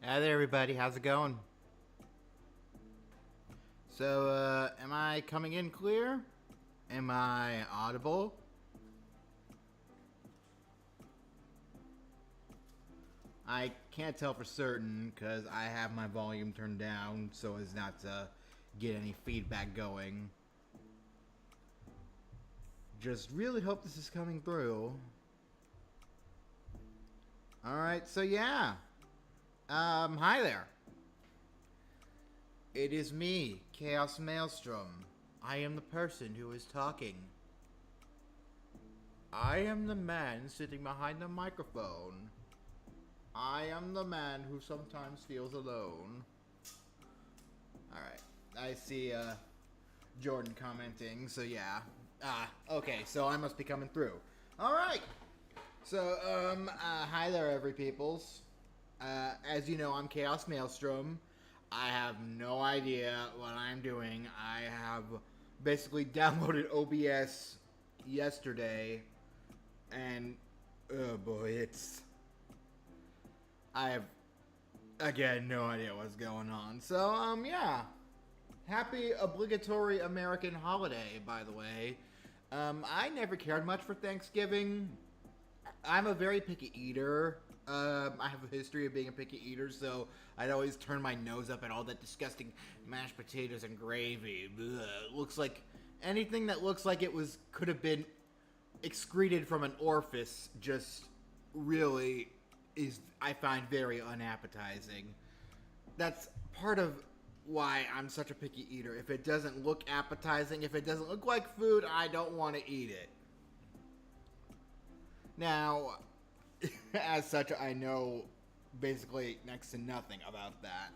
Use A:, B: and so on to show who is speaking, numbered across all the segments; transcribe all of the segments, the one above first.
A: Hi there, everybody. How's it going? So, am I coming in clear? Am I audible? I can't tell for certain because I have my volume turned down so as not to get any feedback going. Just really hope this is coming through. Alright, so yeah. Hi there. It is me, Chaos Maelstrom. I am the person who is talking. I am the man sitting behind the microphone. I am the man who sometimes feels alone. Alright. I see Jordan commenting, so yeah. Okay, so I must be coming through. Alright. So, hi there, every peoples. As you know, I'm Chaos Maelstrom. I have no idea what I'm doing. I have basically downloaded OBS yesterday, and oh boy, I have again no idea what's going on. So, yeah. Happy obligatory American holiday, by the way. I never cared much for Thanksgiving. I'm a very picky eater. I have a history of being a picky eater, so I'd always turn my nose up at all that disgusting mashed potatoes and gravy. Ugh. Looks like anything that looks like it could have been excreted from an orifice. Just really is I find very unappetizing. That's part of why I'm such a picky eater. If it doesn't look appetizing, if it doesn't look like food, I don't want to eat it. Now, as such, I know basically next to nothing about that,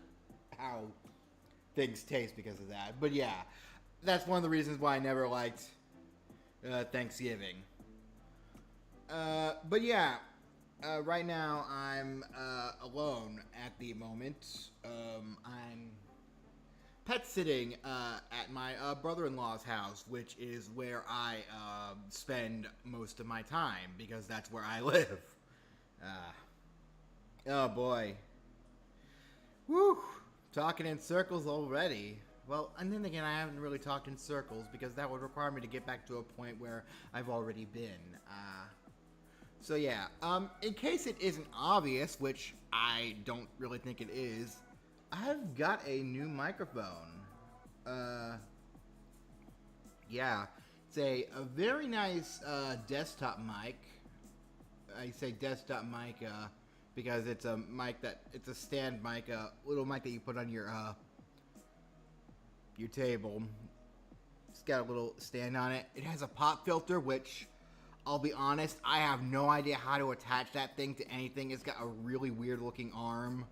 A: how things taste because of that. But yeah, that's one of the reasons why I never liked Thanksgiving. But yeah, right now I'm alone at the moment. I'm pet sitting at my brother-in-law's house, which is where I spend most of my time because that's where I live. Uh, oh boy. Whew. Talking in circles already. Well, and then again, I haven't really talked in circles because that would require me to get back to a point where I've already been. So yeah, in case it isn't obvious, which I don't really think it is, I've got a new microphone. Uh, yeah, it's a very nice desktop mic. I say desktop mic because it's a mic it's a stand mic, a little mic that you put on your table. It's got a little stand on it. It has a pop filter, which I'll be honest, I have no idea how to attach that thing to anything. It's got a really weird looking arm.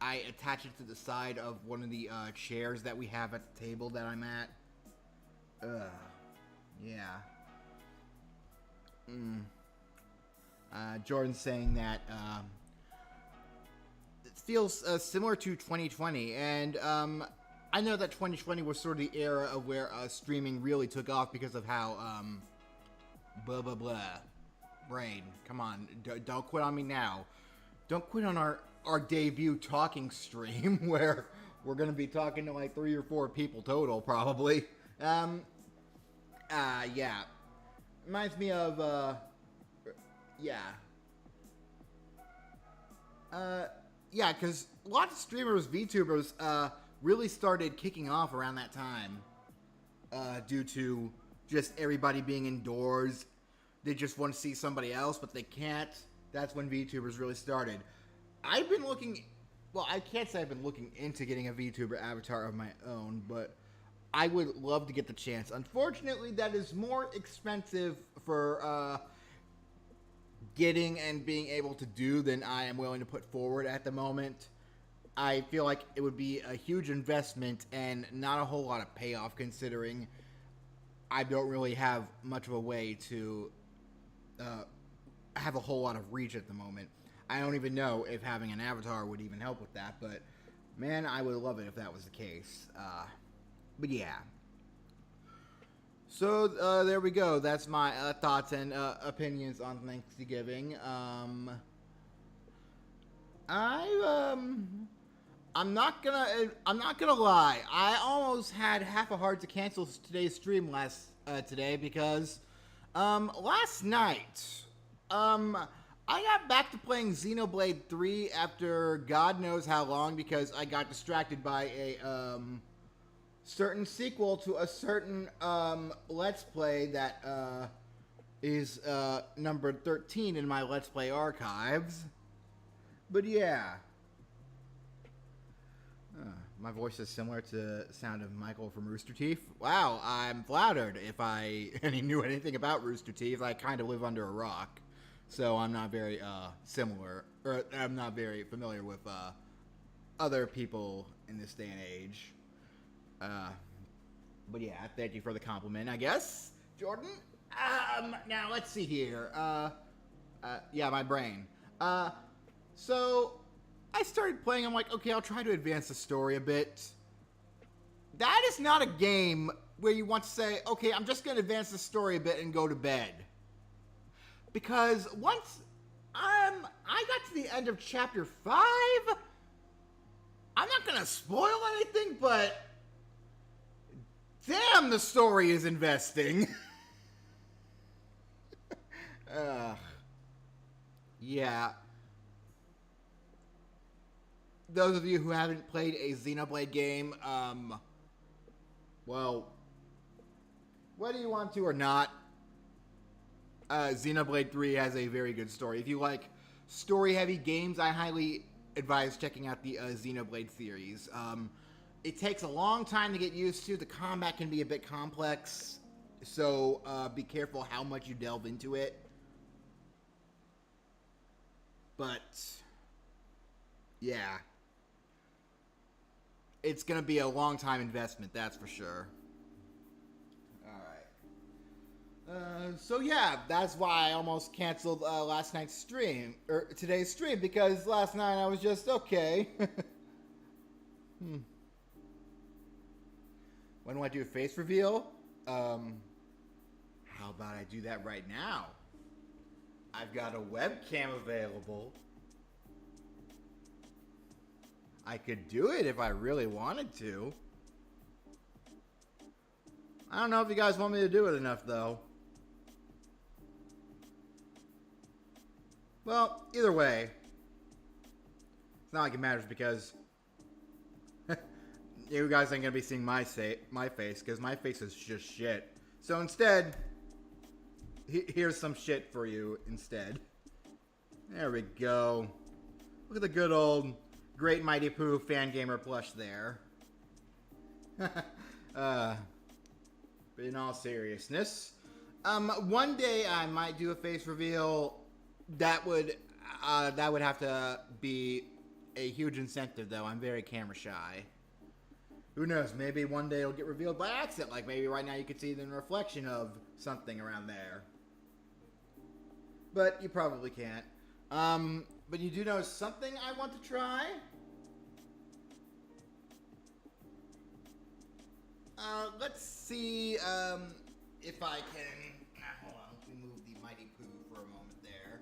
A: I attach it to the side of one of the chairs that we have at the table that I'm at. Ugh. Yeah. Jordan's saying that it feels similar to 2020, and I know that 2020 was sort of the era of where streaming really took off because of how blah blah blah. Brain, come on, don't quit on me now. Don't quit on our debut talking stream where we're gonna be talking to like 3 or 4 people total probably. Yeah, reminds me of yeah. Yeah, because a lot of streamers, VTubers, really started kicking off around that time due to just everybody being indoors. They just want to see somebody else, but they can't. That's when VTubers really started. I've been looking. Well, I can't say I've been looking into getting a VTuber avatar of my own, but I would love to get the chance. Unfortunately, that is more expensive for getting and being able to do than I am willing to put forward at the moment. I feel like it would be a huge investment and not a whole lot of payoff considering I don't really have much of a way to have a whole lot of reach at the moment. I don't even know if having an avatar would even help with that, but man, I would love it if that was the case. But yeah. So there we go. That's my thoughts and opinions on Thanksgiving. I'm not gonna lie. I almost had half a heart to cancel today's stream today because last night I got back to playing Xenoblade 3 after God knows how long because I got distracted by a certain sequel to a certain Let's Play that is numbered 13 in my Let's Play archives. But yeah. My voice is similar to the sound of Michael from Rooster Teeth. Wow, I'm flattered. If I knew anything about Rooster Teeth, I kind of live under a rock. So I'm not very similar, or I'm not very familiar with other people in this day and age. But yeah, thank you for the compliment, I guess, Jordan. Now let's see here. Yeah, my brain. So I started playing. I'm like, okay, I'll try to advance the story a bit. That is not a game where you want to say, okay, I'm just going to advance the story a bit and go to bed. Because once I got to the end of chapter 5, I'm not going to spoil anything, but damn, the story is investing. Yeah. Those of you who haven't played a Xenoblade game, well, whether you want to or not, Xenoblade 3 has a very good story. If you like story-heavy games, I highly advise checking out the Xenoblade series. It takes a long time to get used to. The combat can be a bit complex, so be careful how much you delve into it. But, yeah. It's going to be a long-time investment, that's for sure. So yeah, that's why I almost canceled last night's stream, or today's stream, because last night I was just, okay. When do I do a face reveal? How about I do that right now? I've got a webcam available. I could do it if I really wanted to. I don't know if you guys want me to do it enough, though. Well, either way, it's not like it matters because you guys ain't gonna be seeing my face because my face is just shit. So instead, here's some shit for you instead. There we go. Look at the good old Great Mighty Pooh Fan Gamer plush there. But in all seriousness, one day I might do a face reveal. That would have to be a huge incentive, though. I'm very camera shy. Who knows? Maybe one day it'll get revealed by accident. Like maybe right now you could see the reflection of something around there. But you probably can't. But you do know something I want to try? Let's see if I can... hold on, let me move the Mighty Pooh for a moment there.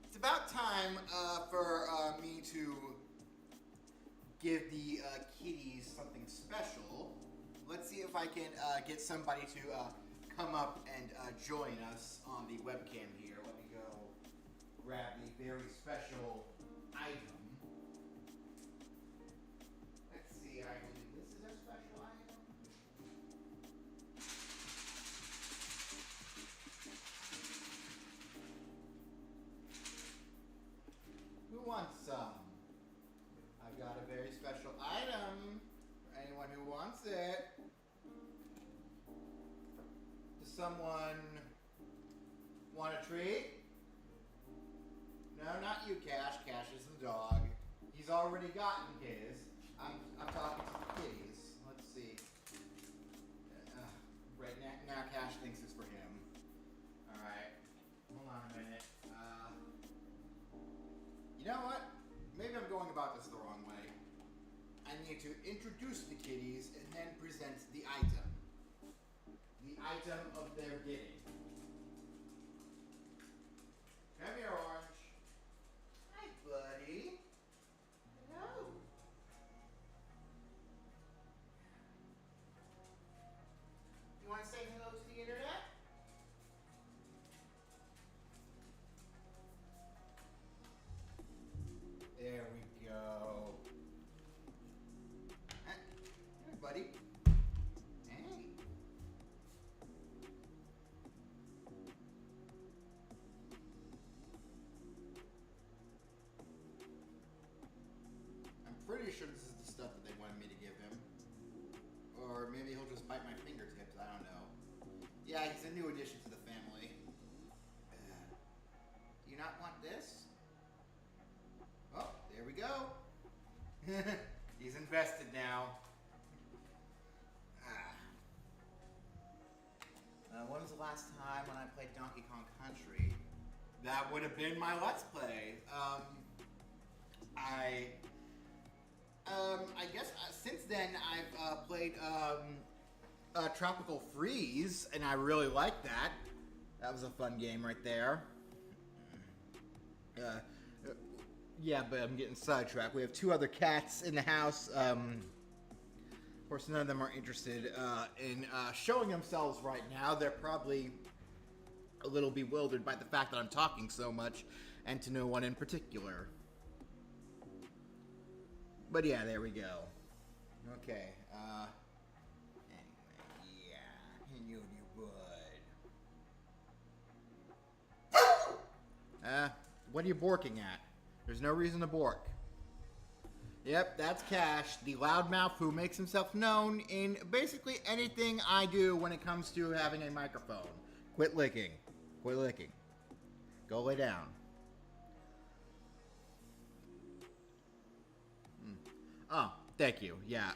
A: It's about time for me to give the kitties something special. Let's see if I can get somebody to come up and join us on the webcam here. Let me go grab the very special item. Let's see, I believe this is a special item. Who wants some? I've got a very special item for anyone who wants it. Does someone want a treat? No, not you, Cash. Cash is the dog. He's already gotten his. I'm talking to the kitties. Let's see. Right now, Cash thinks it's for him. All right. Hold on a minute. You know what? Maybe I'm going about this the wrong way. I need to introduce the kitties and then present the item. The item of their getting. Come here, Orange. Hi, buddy. Hello. You want to say hello to the internet? There we go. Hey, buddy. Hey. I'm pretty sure this is the stuff that they wanted me to give him. Or maybe he'll just bite my fingertips, I don't know. Yeah, he's a new addition to the family. Do you not want this? Oh, there we go. He's invested now. When was the last time when I played Donkey Kong Country? That would have been my Let's Play. I guess since then I've played Tropical Freeze, and I really liked that. That was a fun game right there. Yeah, but I'm getting sidetracked. We have two other cats in the house. Of course, none of them are interested in showing themselves right now. They're probably a little bewildered by the fact that I'm talking so much, and to no one in particular. But yeah, there we go. Okay. Anyway, yeah, you would. What are you borking at? There's no reason to bork. Yep, that's Cash, the loudmouth who makes himself known in basically anything I do when it comes to having a microphone. Quit licking. Quit licking. Go lay down. Oh, thank you. Yeah,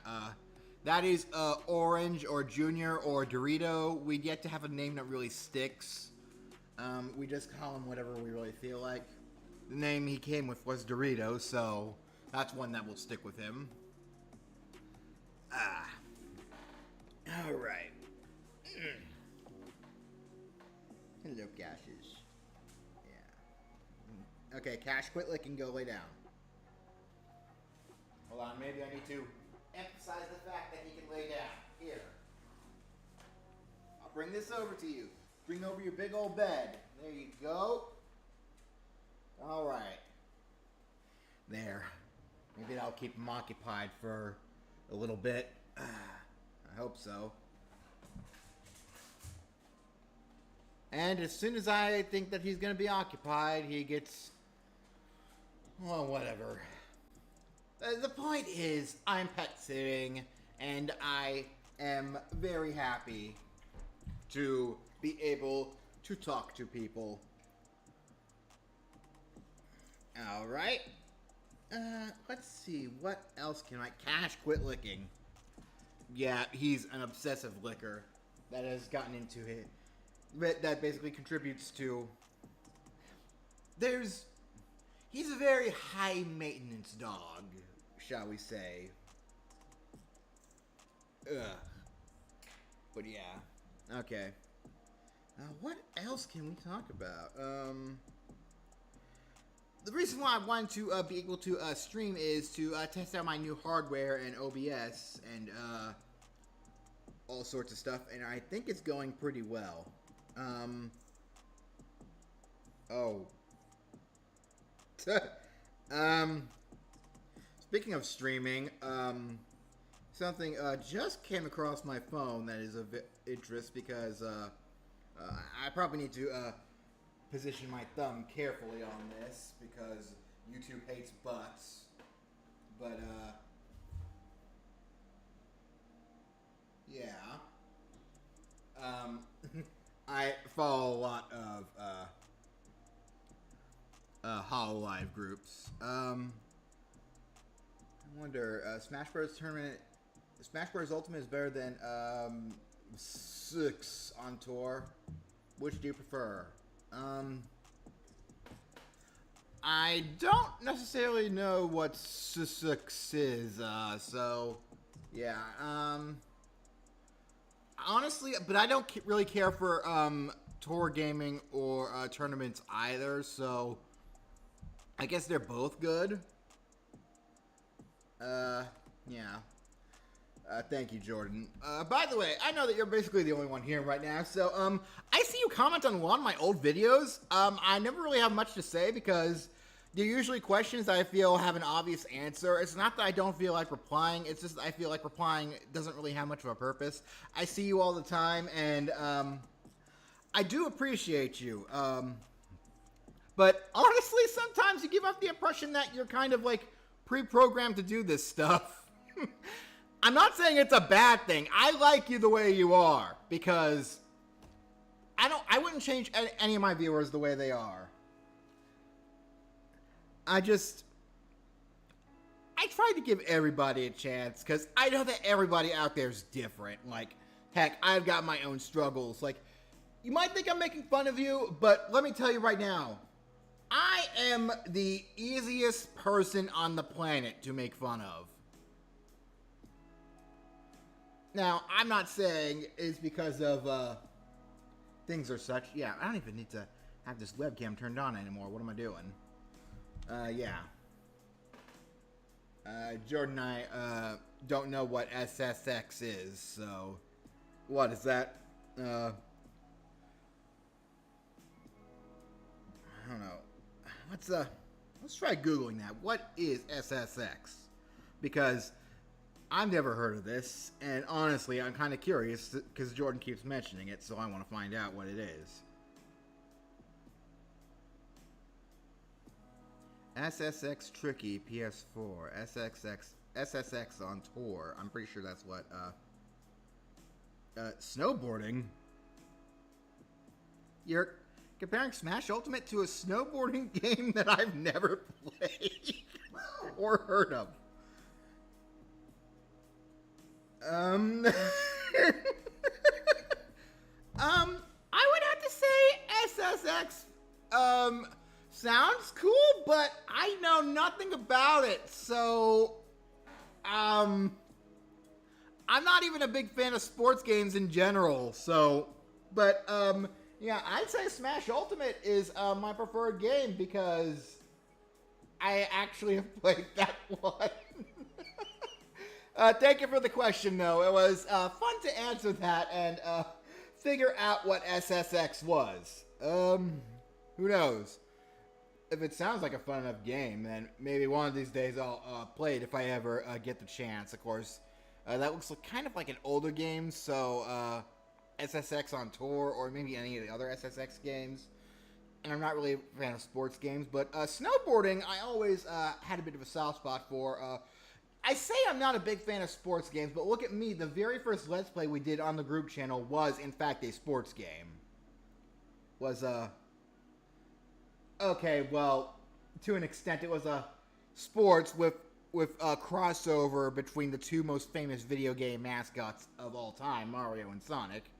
A: that is Orange or Junior or Dorito. We get to have a name that really sticks. We just call him whatever we really feel like. The name he came with was Dorito, so that's one that will stick with him. Alright. Hello, Cashes. Yeah. Okay, Cash, quit licking, go lay down. Hold on, maybe I need to emphasize the fact that he can lay down. Here. I'll bring this over to you. Bring over your big old bed. There you go. Alright. There. Maybe that'll keep him occupied for a little bit. I hope so. And as soon as I think that he's going to be occupied, he gets... well, whatever. The point is, I'm pet sitting, and I am very happy to be able to talk to people. Alright. Let's see, what else can I... Cash, quit licking. Yeah, he's an obsessive licker. That has gotten into it. That basically contributes to... He's a very high maintenance dog, shall we say. Ugh. But yeah. Okay. What else can we talk about? The reason why I wanted to be able to stream is to test out my new hardware and OBS and all sorts of stuff, and I think it's going pretty well. Oh. Speaking of streaming, something just came across my phone that is of interest because I probably need to position my thumb carefully on this because YouTube hates butts. But yeah. I follow a lot of HoloLive groups. I wonder, Smash Bros. Tournament, Smash Bros. Ultimate is better than 6 on tour. Which do you prefer? I don't necessarily know what 6 is, so yeah. Honestly, but I don't really care for tour gaming or tournaments either, so I guess they're both good. Yeah. Thank you, Jordan. By the way, I know that you're basically the only one here right now, so, I see you comment on a lot of my old videos. I never really have much to say because they're usually questions that I feel have an obvious answer. It's not that I don't feel like replying, it's just that I feel like replying doesn't really have much of a purpose. I see you all the time, and, I do appreciate you. But honestly, sometimes you give off the impression that you're kind of like pre-programmed to do this stuff. I'm not saying it's a bad thing. I like you the way you are because I wouldn't change any of my viewers the way they are. I try to give everybody a chance because I know that everybody out there is different. Like, heck, I've got my own struggles. Like, you might think I'm making fun of you, but let me tell you right now, I am the easiest person on the planet to make fun of. Now, I'm not saying it's because of, things are such. Yeah, I don't even need to have this webcam turned on anymore. What am I doing? Yeah. Jordan and I, don't know what SSX is, so... What is that? I don't know. Let's try Googling that. What is SSX? Because I've never heard of this, and honestly, I'm kind of curious, because Jordan keeps mentioning it, so I want to find out what it is. SSX Tricky PS4, SSX on tour. I'm pretty sure that's what, snowboarding? You're comparing Smash Ultimate to a snowboarding game that I've never played or heard of. I would have to say SSX, sounds cool, but I know nothing about it, so, I'm not even a big fan of sports games in general, so, but, yeah, I'd say Smash Ultimate is, my preferred game because I actually have played that one. Thank you for the question, though. It was fun to answer that and figure out what SSX was. Who knows? If it sounds like a fun enough game, then maybe one of these days I'll play it if I ever get the chance. Of course, that looks like, kind of like an older game, so SSX on tour or maybe any of the other SSX games. And I'm not really a fan of sports games, but snowboarding I always had a bit of a soft spot for. I say I'm not a big fan of sports games, but look at me. The very first Let's Play we did on the group channel was, in fact, a sports game. Okay, well, to an extent, it was a sports with a crossover between the two most famous video game mascots of all time, Mario and Sonic.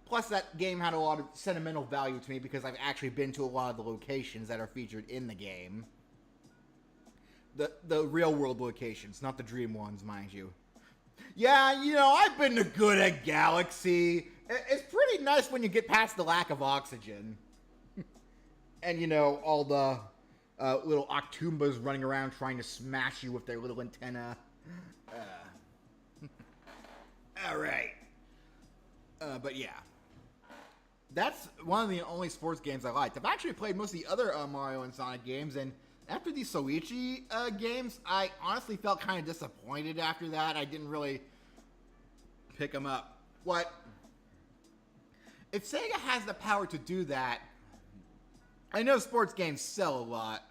A: Plus, that game had a lot of sentimental value to me because I've actually been to a lot of the locations that are featured in the game. The real-world locations, not the dream ones, mind you. Yeah, you know, I've been to good at Galaxy. It's pretty nice when you get past the lack of oxygen. And, you know, all the little Octoombas running around trying to smash you with their little antenna. Alright. But yeah. That's one of the only sports games I liked. I've actually played most of the other Mario and Sonic games, and after these Soichi games, I honestly felt kind of disappointed after that. I didn't really pick them up. What? If Sega has the power to do that, I know sports games sell a lot,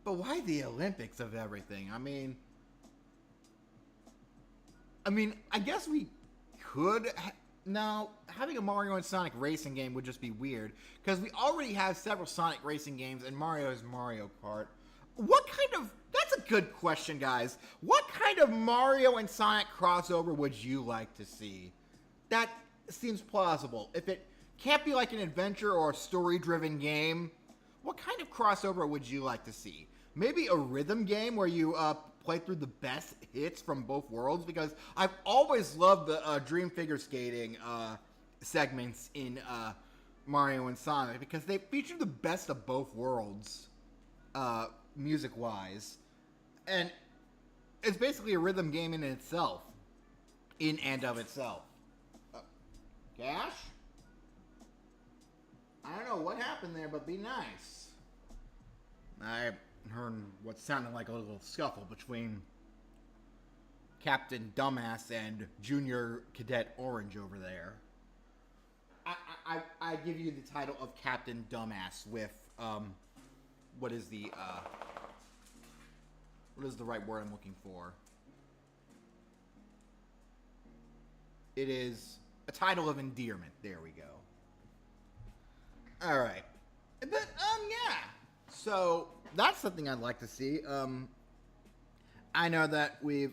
A: but why the Olympics of everything? I mean, I guess we could... No, having a Mario and Sonic racing game would just be weird, because we already have several Sonic racing games, and Mario's Mario Kart. What kind of... That's a good question, guys. What kind of Mario and Sonic crossover would you like to see? That seems plausible. If it can't be like an adventure or a story-driven game, what kind of crossover would you like to see? Maybe a rhythm game where you play through the best hits from both worlds? Because I've always loved the Dream Figure Skating segments in Mario and Sonic because they feature the best of both worlds, music-wise. And it's basically a rhythm game in itself. In and of itself. Cash? I don't know what happened there, but be nice. I heard what sounded like a little scuffle between Captain Dumbass and Junior Cadet Orange over there. I give you the title of Captain Dumbass with, what is the right word I'm looking for? It is a title of endearment. There we go. All right. But, yeah. So, that's something I'd like to see. I know that we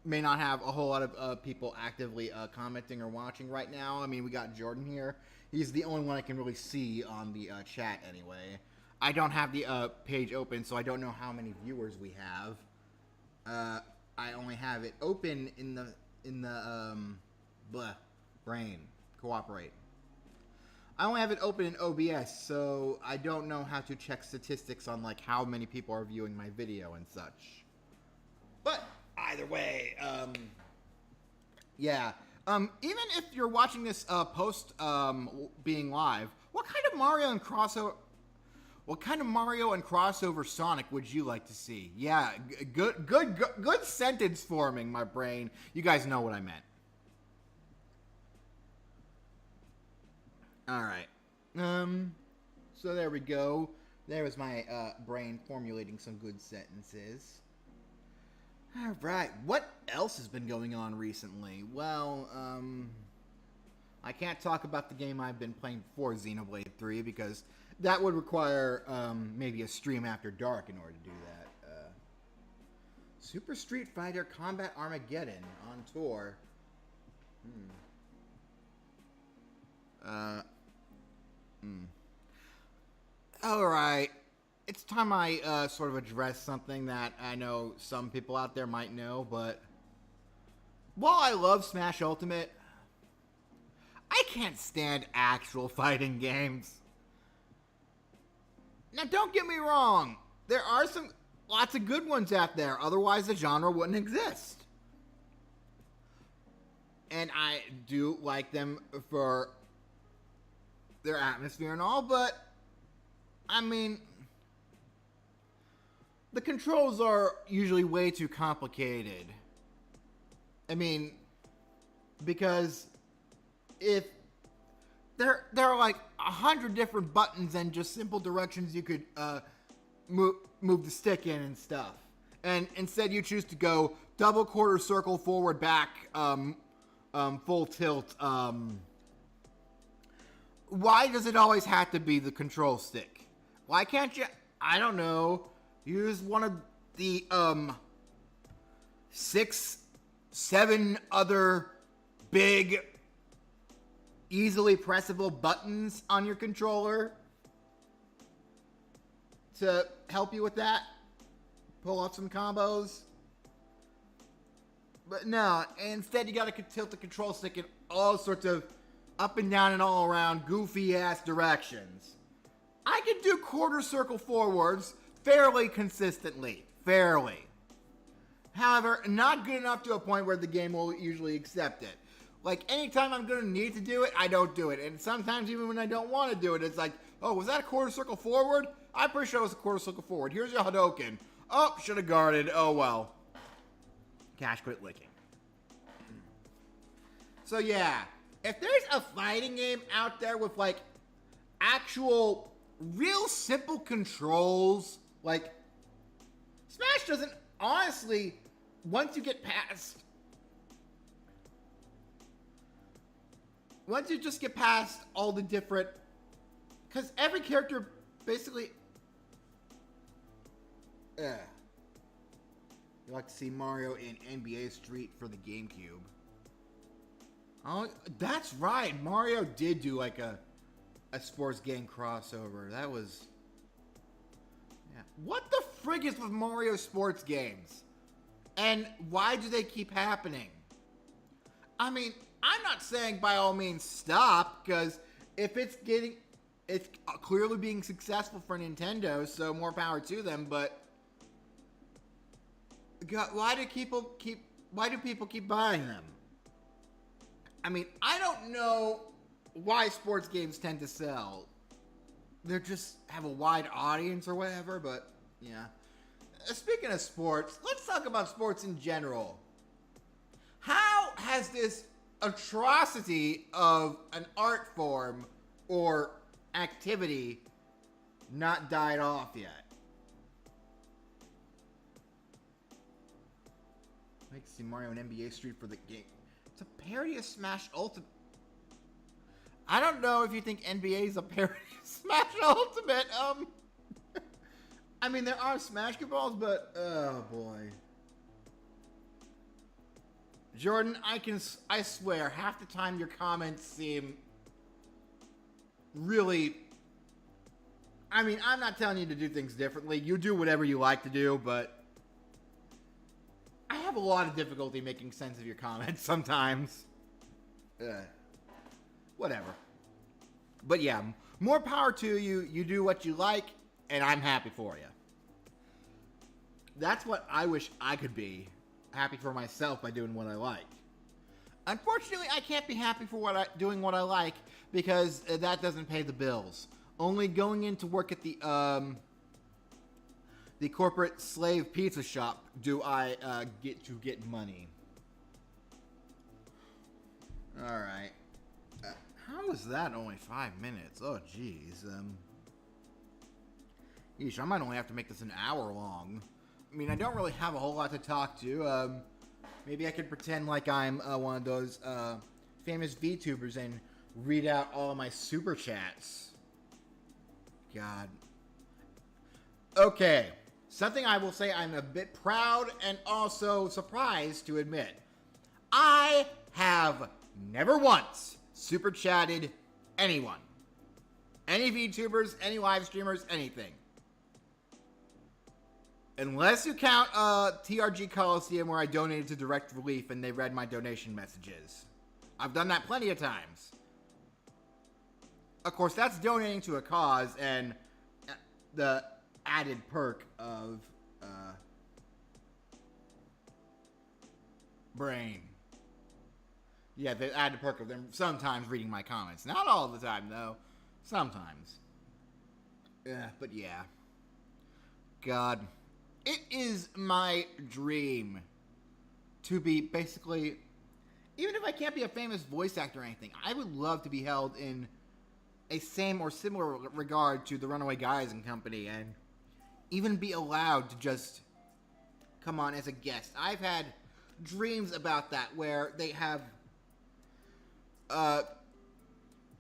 A: may not have a whole lot of people actively commenting or watching right now. I mean, we got Jordan here. He's the only one I can really see on the chat anyway. I don't have the page open, so I don't know how many viewers we have. I only have it open in the brain. Cooperate. I only have it open in OBS, so I don't know how to check statistics on like how many people are viewing my video and such. But either way, yeah. Even if you're watching this post being live, what kind of Mario and crossover Sonic would you like to see? Yeah, good sentence forming, my brain. You guys know what I meant. All right. So there we go. There was my brain formulating some good sentences. All right. What else has been going on recently? Well, I can't talk about the game I've been playing before Xenoblade 3 because that would require maybe a stream after dark in order to do that. Super Street Fighter Combat Armageddon on tour. Alright. It's time I sort of address something that I know some people out there might know, but while I love Smash Ultimate, I can't stand actual fighting games. Now, don't get me wrong. There are lots of good ones out there. Otherwise, the genre wouldn't exist. And I do like them for their atmosphere and all, but I mean, the controls are usually way too complicated. I mean, because if there are like 100 different buttons and just simple directions you could move the stick in and stuff, and instead you choose to go double, quarter, circle, forward, back, full tilt. Why does it always have to be the control stick? Why can't you, I don't know, use one of the 6, 7 other big, easily pressable buttons on your controller to help you with that? Pull off some combos? But no, instead you gotta tilt the control stick in all sorts of up and down and all around goofy ass directions. I can do quarter circle forwards fairly consistently. Fairly. However, not good enough to a point where the game will usually accept it. Like, anytime I'm gonna need to do it, I don't do it. And sometimes even when I don't want to do it, it's like, oh, was that a quarter circle forward? I'm pretty sure it was a quarter circle forward. Here's your Hadouken. Oh, should have guarded. Oh, well. Cash quit licking. So, yeah. If there's a fighting game out there with, like, actual, real simple controls, like, Smash doesn't, honestly, once you just get past all the different, because every character basically, you like to see Mario in NBA Street for the GameCube. Oh, that's right. Mario did do like a sports game crossover. That was, yeah. What the frig is with Mario sports games? And why do they keep happening? I mean, I'm not saying by all means stop, because if it's clearly being successful for Nintendo, so more power to them. But God, why do people keep buying them? I mean, I don't know why sports games tend to sell. They just have a wide audience or whatever, but yeah. Speaking of sports, let's talk about sports in general. How has this atrocity of an art form or activity not died off yet? I like to see Mario and NBA Street for the game. It's a parody of Smash Ultimate. I don't know if you think NBA is a parody of Smash Ultimate. I mean, there are Smash balls, but oh boy. Jordan, I swear, half the time your comments seem really. I mean, I'm not telling you to do things differently. You do whatever you like to do, but I have a lot of difficulty making sense of your comments sometimes. Whatever. But yeah, more power to you. You do what you like, and I'm happy for you. That's what I wish I could be. Happy for myself by doing what I like. Unfortunately, I can't be happy for doing what I like because that doesn't pay the bills. Only going in to work at the corporate slave pizza shop do I get money. All right. How is that only 5 minutes? Oh, jeez. Yeesh, I might only have to make this an hour long. I mean, I don't really have a whole lot to talk to. Maybe I could pretend like I'm one of those famous VTubers and read out all of my super chats. God. Okay. Something I will say I'm a bit proud and also surprised to admit. I have never once super chatted anyone. Any VTubers, any live streamers, anything. Unless you count TRG Coliseum where I donated to Direct Relief and they read my donation messages. I've done that plenty of times. Of course, that's donating to a cause and the added perk of brain. Yeah, the added perk of them sometimes reading my comments. Not all the time, though. Sometimes. But yeah. God. It is my dream to be basically, even if I can't be a famous voice actor or anything, I would love to be held in a same or similar regard to the Runaway Guys and Company and even be allowed to just come on as a guest. I've had dreams about that where they have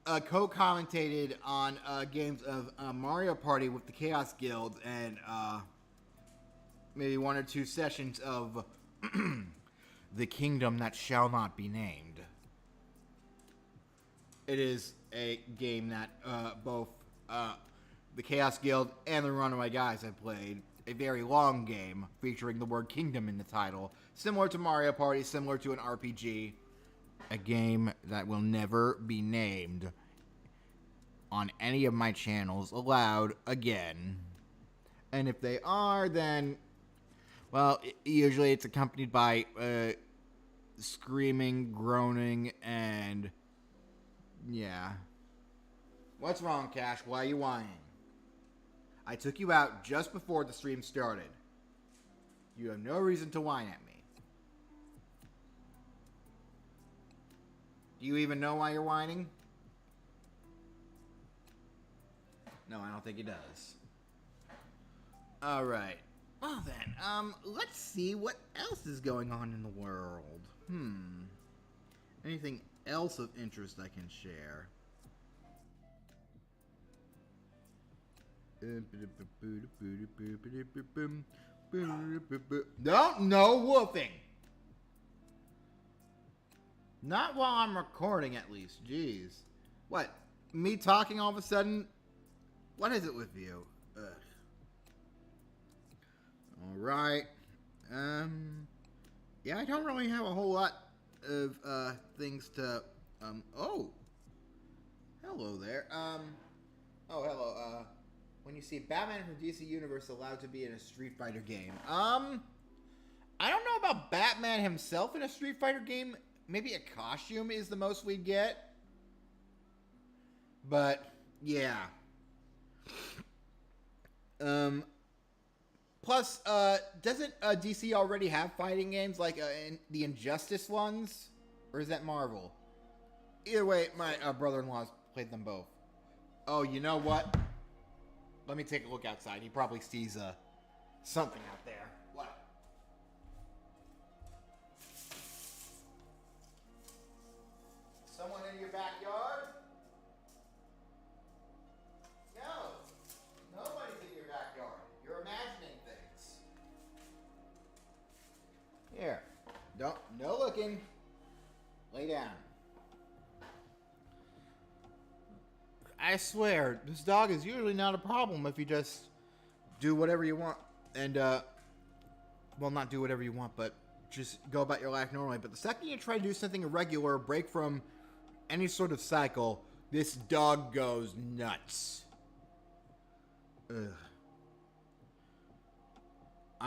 A: co-commentated on games of Mario Party with the Chaos Guild and maybe one or two sessions of The Kingdom That Shall Not Be Named. It is a game that both the Chaos Guild and the Runaway Guys have played. A very long game featuring the word kingdom in the title. Similar to Mario Party, similar to an RPG. A game that will never be named on any of my channels aloud again. And if they are, then well, usually it's accompanied by screaming, groaning, and yeah. What's wrong, Cash? Why are you whining? I took you out just before the stream started. You have no reason to whine at me. Do you even know why you're whining? No, I don't think he does. Alright. Well then, let's see what else is going on in the world. Anything else of interest I can share? No woofing! Not while I'm recording, at least. Jeez. What? Me talking all of a sudden? What is it with you? Ugh. Alright. Yeah, I don't really have a whole lot of, things to, oh. Hello there. Oh, hello. When you see Batman from DC Universe allowed to be in a Street Fighter game. I don't know about Batman himself in a Street Fighter game. Maybe a costume is the most we'd get. But, yeah. Plus, doesn't DC already have fighting games like in the Injustice ones? Or is that Marvel? Either way, my brother-in-law's played them both. Oh, you know what? Let me take a look outside. He probably sees something out there. What? Someone in your backyard? No. Nobody's in your backyard. You're imagining things. Here. No looking. Lay down. I swear, this dog is usually not a problem if you just do whatever you want. And, well, not do whatever you want, but just go about your life normally. But the second you try to do something irregular, break from any sort of cycle, this dog goes nuts. Ugh. I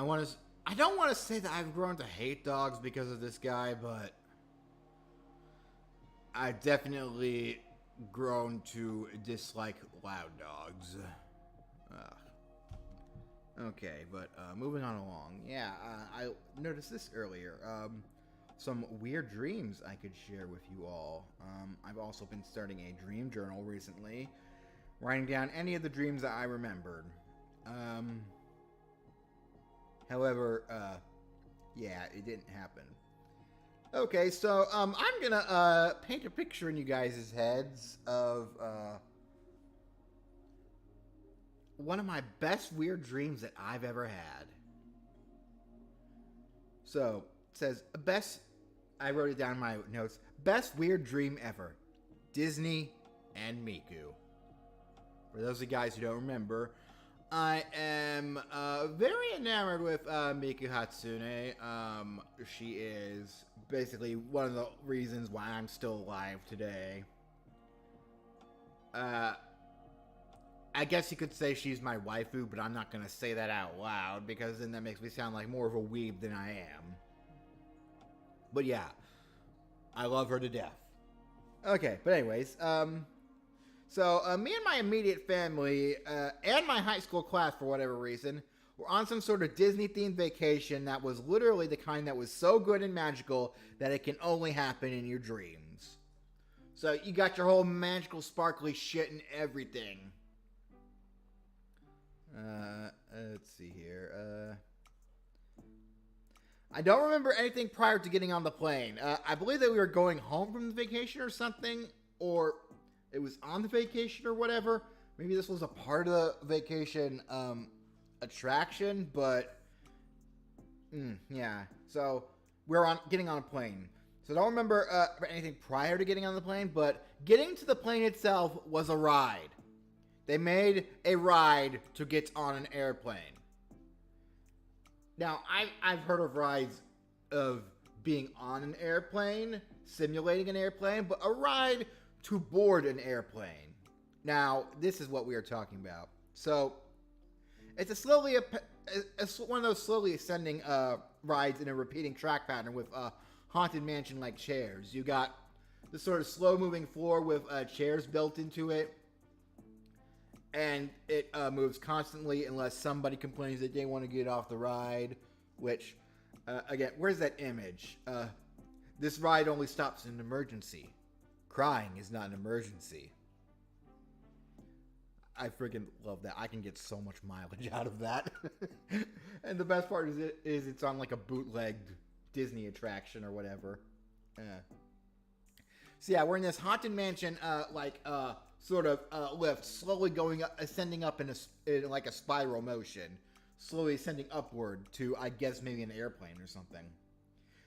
A: don't want to say that I've grown to hate dogs because of this guy, but I definitely grown to dislike loud dogs. Okay, but moving on along. Yeah, I noticed this earlier. Some weird dreams I could share with you all. I've also been starting a dream journal recently, writing down any of the dreams that I remembered. However, yeah, it didn't happen. Okay, so I'm gonna paint a picture in you guys' heads of one of my best weird dreams that I've ever had. So it says best. I wrote it down in my notes. Best weird dream ever. Disney and Miku. For those of you guys who don't remember, I am very enamored with Miku Hatsune. She is basically one of the reasons why I'm still alive today. I guess you could say she's my waifu, but I'm not going to say that out loud because then that makes me sound like more of a weeb than I am. But yeah, I love her to death. Okay, but anyways, so me and my immediate family and my high school class, for whatever reason, were on some sort of Disney-themed vacation that was literally the kind that was so good and magical that it can only happen in your dreams. So you got your whole magical, sparkly shit and everything. Let's see here. I don't remember anything prior to getting on the plane. I believe that we were going home from the vacation or something, or it was on the vacation or whatever. Maybe this was a part of the vacation attraction, but yeah. So we're getting on a plane. So I don't remember anything prior to getting on the plane, but getting to the plane itself was a ride. They made a ride to get on an airplane. Now, I've heard of rides of being on an airplane, simulating an airplane, but a ride to board an airplane. Now, this is what we are talking about. So, it's it's one of those slowly ascending rides in a repeating track pattern with haunted mansion-like chairs. You got the sort of slow-moving floor with chairs built into it. And it moves constantly unless somebody complains that they want to get off the ride. Which, again, where's that image? This ride only stops in an emergency. Crying is not an emergency. I freaking love that. I can get so much mileage out of that. And the best part is it's on like a bootlegged Disney attraction or whatever. So yeah, we're in this haunted mansion, sort of lift, slowly going up, ascending up in like a spiral motion, slowly ascending upward to, I guess, maybe an airplane or something.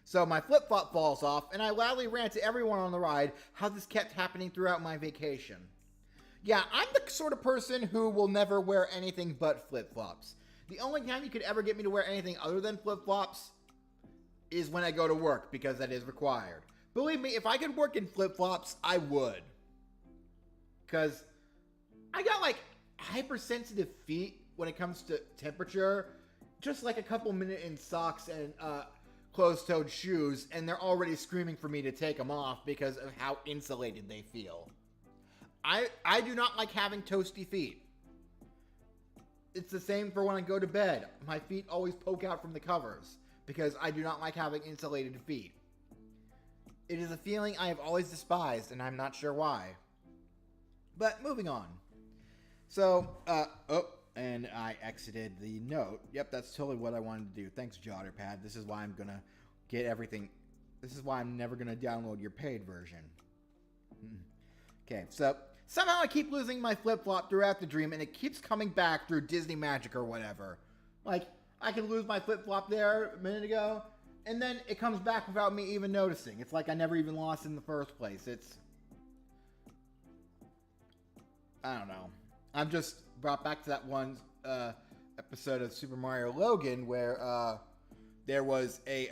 A: So my flip-flop falls off, and I loudly rant to everyone on the ride how this kept happening throughout my vacation. Yeah, I'm the sort of person who will never wear anything but flip-flops. The only time you could ever get me to wear anything other than flip-flops is when I go to work, because that is required. Believe me, if I could work in flip-flops, I would. because I got like hypersensitive feet when it comes to temperature. Just like a couple minutes in socks and closed-toed shoes, and they're already screaming for me to take them off because of how insulated they feel. I do not like having toasty feet. It's the same for when I go to bed. My feet always poke out from the covers because I do not like having insulated feet. It is a feeling I have always despised, and I'm not sure why. But moving on. So, and I exited the note. Yep, that's totally what I wanted to do. Thanks, Jotterpad. This is why I'm gonna get everything. This is why I'm never gonna download your paid version. Okay, so somehow I keep losing my flip-flop throughout the dream, and it keeps coming back through Disney magic or whatever. Like, I can lose my flip-flop there a minute ago, and then it comes back without me even noticing. It's like I never even lost in the first place. I don't know. I'm just brought back to that one episode of Super Mario Logan where there was a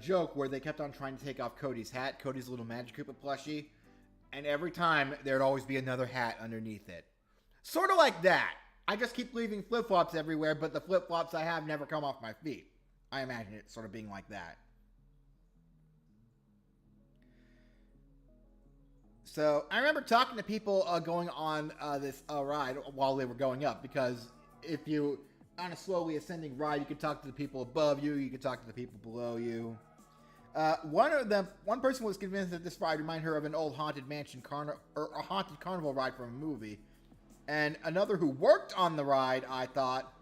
A: joke where they kept on trying to take off Cody's hat, Cody's little Magic Koopa plushie, and every time there'd always be another hat underneath it. Sort of like that. I just keep leaving flip-flops everywhere, but the flip-flops I have never come off my feet. I imagine it sort of being like that. So, I remember talking to people going on this ride while they were going up, because if you, on a slowly ascending ride, you could talk to the people above you, you could talk to the people below you. One person was convinced that this ride reminded her of an old haunted mansion or a haunted carnival ride from a movie. And another who worked on the ride, I thought,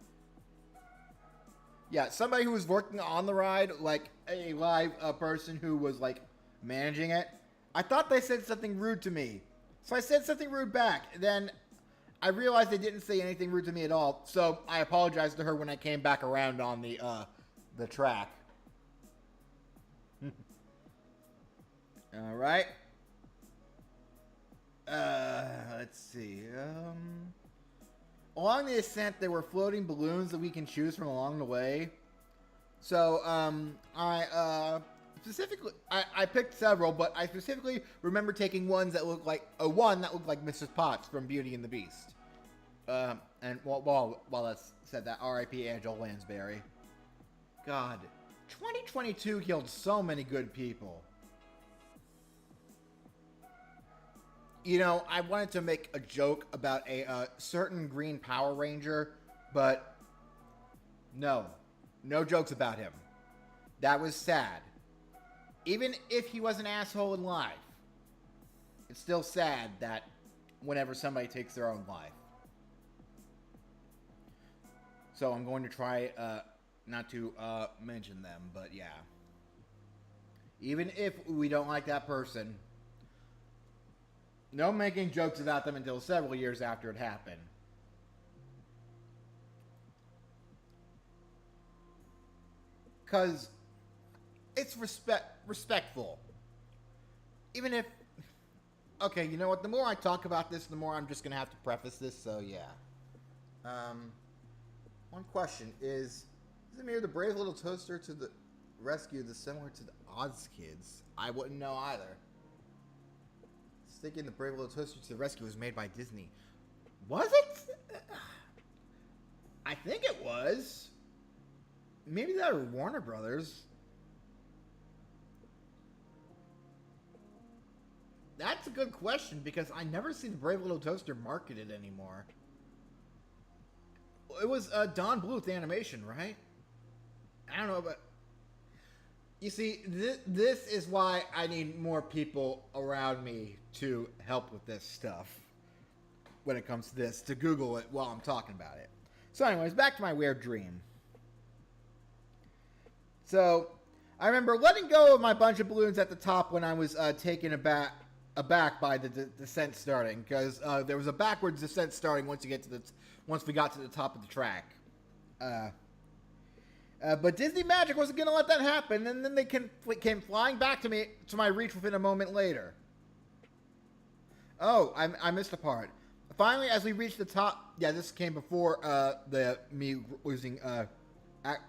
A: yeah, somebody who was working on the ride, like a live person who was like managing it, I thought they said something rude to me. So I said something rude back. Then I realized they didn't say anything rude to me at all. So I apologized to her when I came back around on the track. All right. Let's see. Along the ascent, there were floating balloons that we can choose from along the way. So, I picked several, but I specifically remember taking ones that looked like one that looked like Mrs. Potts from Beauty and the Beast. And while I said that, R.I.P. Angela Lansbury. God, 2022 killed so many good people. You know, I wanted to make a joke about a certain Green Power Ranger, but no jokes about him. That was sad. Even if he was an asshole in life, it's still sad that whenever somebody takes their own life. So I'm going to try not to mention them, but yeah. Even if we don't like that person, no making jokes about them until several years after it happened. Because it's respectful. Even if... Okay, you know what? The more I talk about this, the more I'm just going to have to preface this, so yeah. One question is Zamir the brave little toaster to the rescue similar to the Oz Kids? I wouldn't know either. Thinking the brave little toaster to the rescue was made by Disney. Was it? I think it was. Maybe that were Warner Brothers. That's a good question because I never see the brave little toaster marketed anymore. It was Don Bluth animation, right? I don't know, but you see, this is why I need more people around me to help with this stuff when it comes to this, to Google it while I'm talking about it. So anyways, back to my weird dream. So, I remember letting go of my bunch of balloons at the top when I was taken aback by the descent starting, because there was a backwards descent starting once we got to the top of the track. But Disney Magic wasn't going to let that happen, and then they came flying back to my reach within a moment later. Oh, I missed a part. Finally, as we reached the top, yeah, this came before me losing,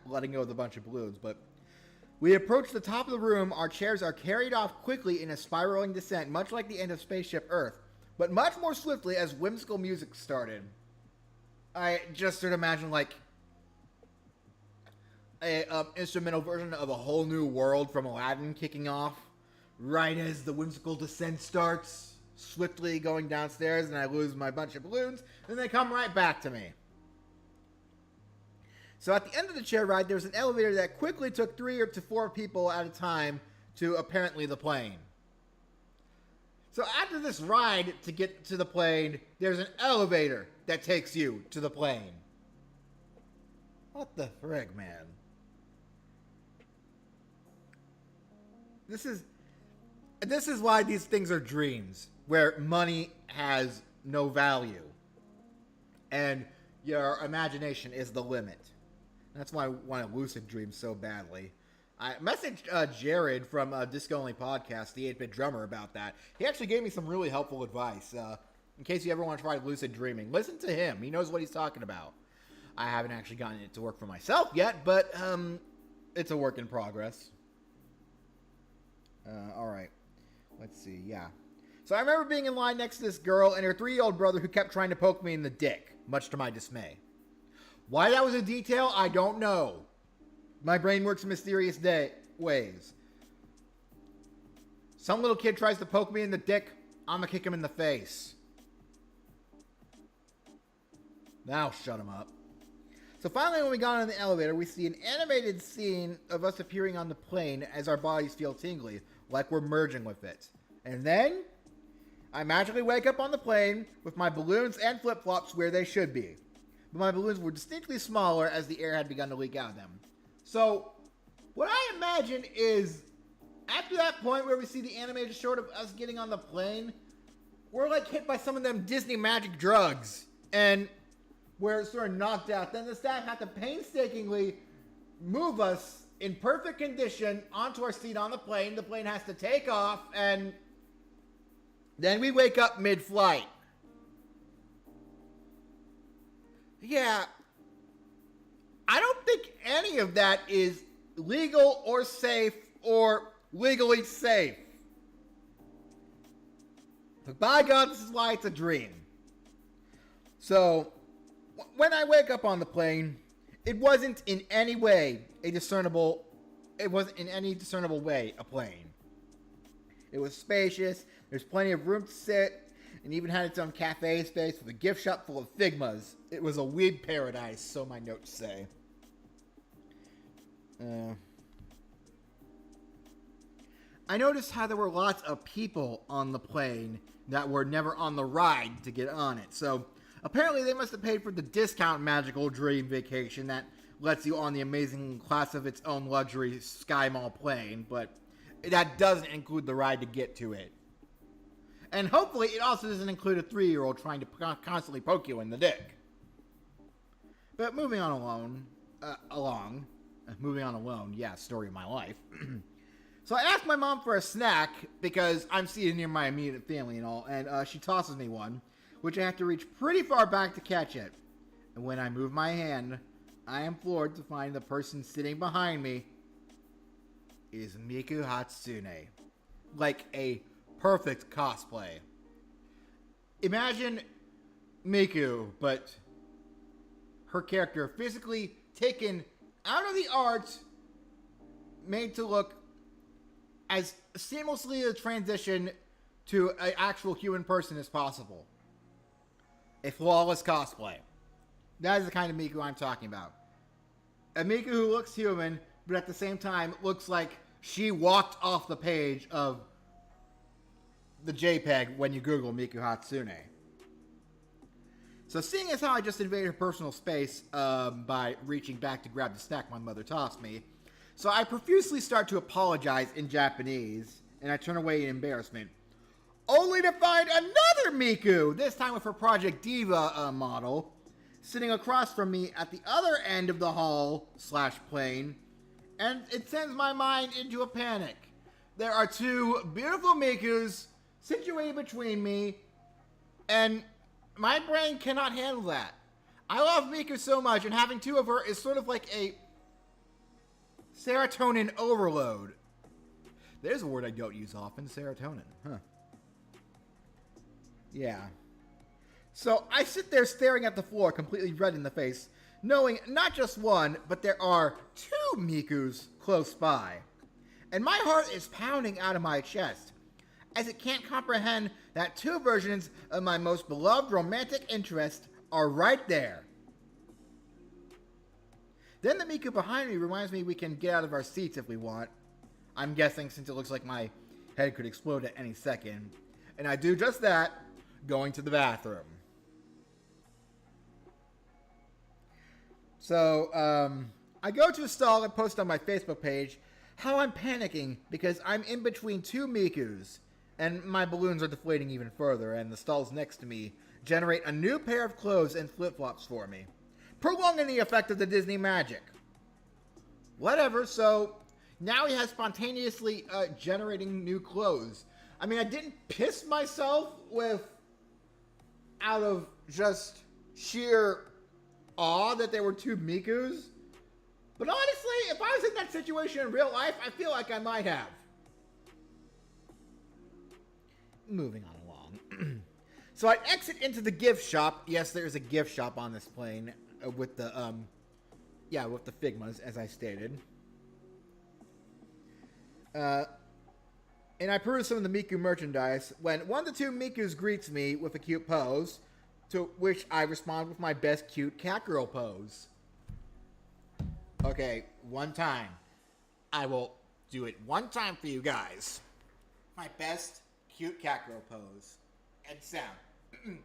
A: letting go of the bunch of balloons, but We approach the top of the room. Our chairs are carried off quickly in a spiraling descent, much like the end of Spaceship Earth, but much more swiftly as whimsical music started. I just sort of imagine like a instrumental version of A Whole New World from Aladdin kicking off right as the whimsical descent starts, swiftly going downstairs, and I lose my bunch of balloons, and they come right back to me. So at the end of the chair ride, there was an elevator that quickly took 3 to 4 people at a time to apparently the plane. So after this ride to get to the plane, there's an elevator that takes you to the plane. What the frig, man? This is why these things are dreams, where money has no value, and your imagination is the limit. That's why I want a lucid dream so badly. I messaged Jared from Disco Only Podcast, the 8-Bit Drummer, about that. He actually gave me some really helpful advice. In case you ever want to try lucid dreaming, listen to him. He knows what he's talking about. I haven't actually gotten it to work for myself yet, but it's a work in progress. Alright. Let's see, yeah. So I remember being in line next to this girl and her 3-year-old brother who kept trying to poke me in the dick, much to my dismay. Why that was a detail, I don't know. My brain works in mysterious ways. Some little kid tries to poke me in the dick, I'm gonna kick him in the face. Now shut him up. So finally, when we got on the elevator, we see an animated scene of us appearing on the plane as our bodies feel tingly, like we're merging with it. And then, I magically wake up on the plane with my balloons and flip-flops where they should be. But my balloons were distinctly smaller as the air had begun to leak out of them. So, what I imagine is, after that point where we see the animated short of us getting on the plane, we're like hit by some of them Disney magic drugs, and we're sort of knocked out. Then the staff have to painstakingly move us in perfect condition onto our seat on the plane. The plane has to take off, and then we wake up mid-flight. Yeah, I don't think any of that is legal or safe or legally safe. But by God, this is why it's a dream. So, when I wake up on the plane, it wasn't in any discernible way a plane. It was spacious, there's plenty of room to sit, and even had its own cafe space with a gift shop full of Figmas. It was a weed paradise, so my notes say. I noticed how there were lots of people on the plane that were never on the ride to get on it. So apparently they must have paid for the discount magical dream vacation that lets you on the amazing class of its own luxury Sky Mall plane, but that doesn't include the ride to get to it. And hopefully it also doesn't include a 3-year-old trying to constantly poke you in the dick. But moving on alone, yeah, story of my life. So I asked my mom for a snack because I'm seated near my immediate family and all, and she tosses me one, which I have to reach pretty far back to catch it. And when I move my hand, I am floored to find the person sitting behind me is Miku Hatsune. Like a perfect cosplay. Imagine Miku, but her character physically taken out of the art, made to look as seamlessly a transition to an actual human person as possible. A flawless cosplay. That is the kind of Miku I'm talking about. A Miku who looks human, but at the same time looks like she walked off the page of the JPEG when you Google Miku Hatsune. So seeing as how I just invaded her personal space by reaching back to grab the snack my mother tossed me, so I profusely start to apologize in Japanese, and I turn away in embarrassment, only to find another Miku, this time with her Project Diva model, sitting across from me at the other end of the hall/plane, and it sends my mind into a panic. There are 2 beautiful Mikus situated between me, and my brain cannot handle that. I love Miku so much, and having 2 of her is sort of like a Serotonin overload. There's a word I don't use often, serotonin. Huh. Yeah. So I sit there staring at the floor, completely red in the face, knowing not just one, but there are 2 Mikus close by. And my heart is pounding out of my chest, as it can't comprehend that 2 versions of my most beloved romantic interest are right there. Then the Miku behind me reminds me we can get out of our seats if we want. I'm guessing since it looks like my head could explode at any second. And I do just that, going to the bathroom. So, I go to a stall and post on my Facebook page how I'm panicking because I'm in between 2 Mikus, and my balloons are deflating even further, and the stalls next to me generate a new pair of clothes and flip-flops for me, prolonging the effect of the Disney magic. Whatever, so now he has spontaneously generating new clothes. I mean, I didn't piss myself out of just sheer awe that there were 2 Mikus. But honestly, if I was in that situation in real life, I feel like I might have. Moving on along. So I exit into the gift shop. Yes, there's a gift shop on this plane with the Figmas, as I stated. And I peruse some of the Miku merchandise when one of the 2 Mikus greets me with a cute pose, to which I respond with my best cute cat girl pose. Okay, one time. I will do it one time for you guys. My best cute cat girl pose. And sound. Yeah!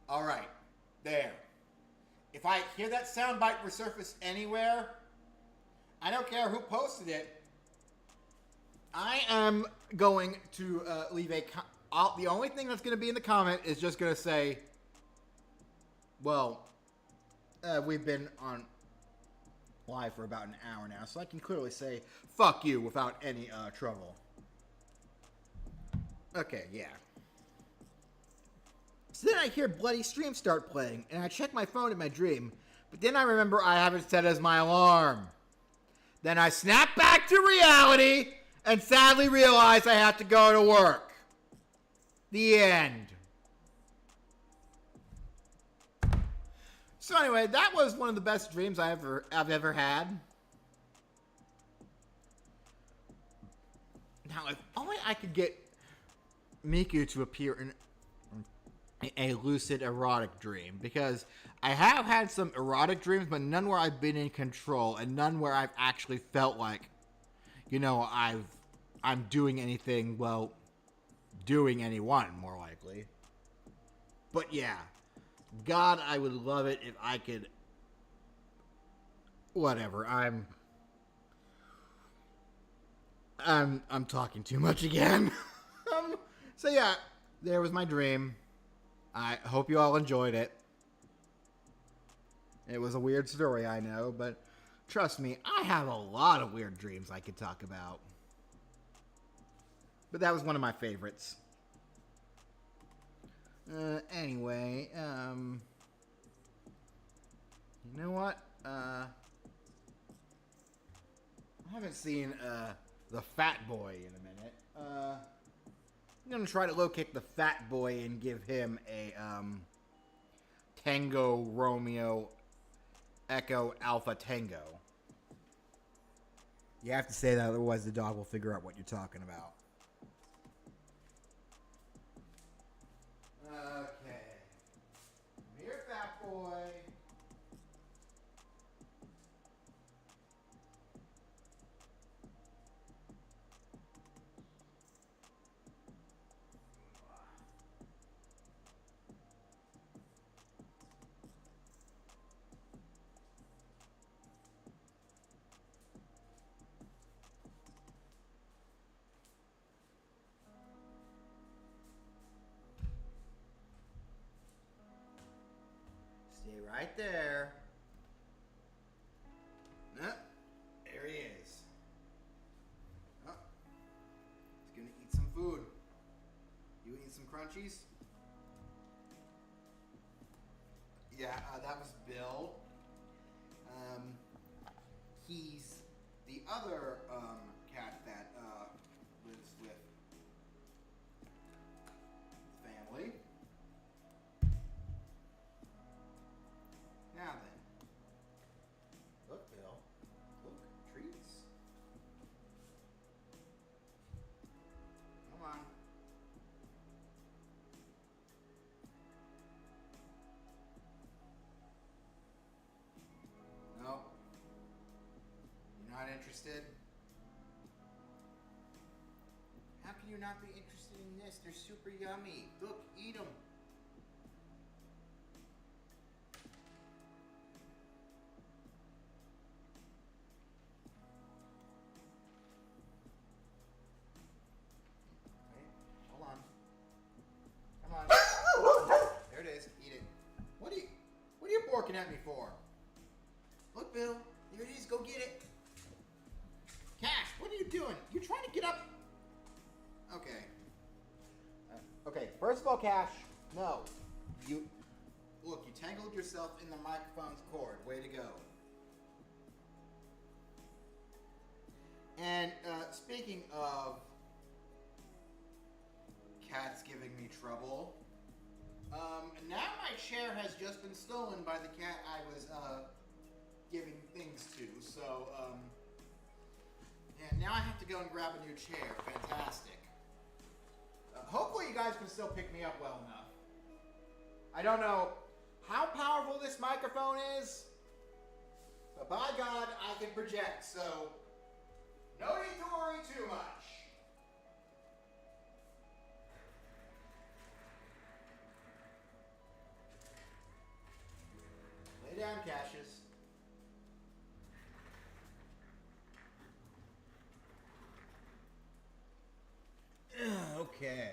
A: Alright, there. If I hear that soundbite resurface anywhere, I don't care who posted it, I am going to leave the only thing that's going to be in the comment is just going to say, well, we've been on live for about an hour now, so I can clearly say, fuck you, without any trouble. Okay, yeah. So then I hear Bloody Stream start playing, and I check my phone in my dream, but then I remember I have it set as my alarm. Then I snap back to reality, and sadly realize I have to go to work. The end. So anyway, that was one of the best dreams I've ever had. Now, if only I could get Miku to appear in a lucid erotic dream, because I have had some erotic dreams, but none where I've been in control, and none where I've actually felt like, you know, I'm doing anything, well, doing anyone, more likely. But yeah, God, I would love it if I could, whatever, I'm talking too much again. So yeah, there was my dream. I hope you all enjoyed it. It was a weird story, I know, but trust me, I have a lot of weird dreams I could talk about. But that was one of my favorites. Anyway, you know what? I haven't seen, the Fat Boy in a minute. I'm gonna try to locate the Fat Boy and give him a, Tango Romeo Echo Alpha Tango. You have to say that, otherwise the dog will figure out what you're talking about. Okay. Come here, Fat Boy. Stay right there. There he is. Oh, he's gonna eat some food. You eat some crunchies? Yeah, that was Bill. He's the other cat that lives with the family. Now then, look, Bill. Look, treats. Come on. Nope. You're not interested? How can you not be interested in this? They're super yummy. Look, eat them. Wait, hold on. Come on. There it is. Eat it. What are you barking at me for? Look, Bill. There it is. Go get it. Cash, what are you doing? You trying to get up? Okay. Okay, first of all, Cash, no. You tangled yourself in the microphone's cord. Way to go. And speaking of cats giving me trouble, now my chair has just been stolen by the cat I was giving things to. So, yeah, now I have to go and grab a new chair. Fantastic. Hopefully you guys can still pick me up well enough. I don't know how powerful this microphone is, but by God, I can project, so no need to worry too much. Lay down, Cassius. Okay.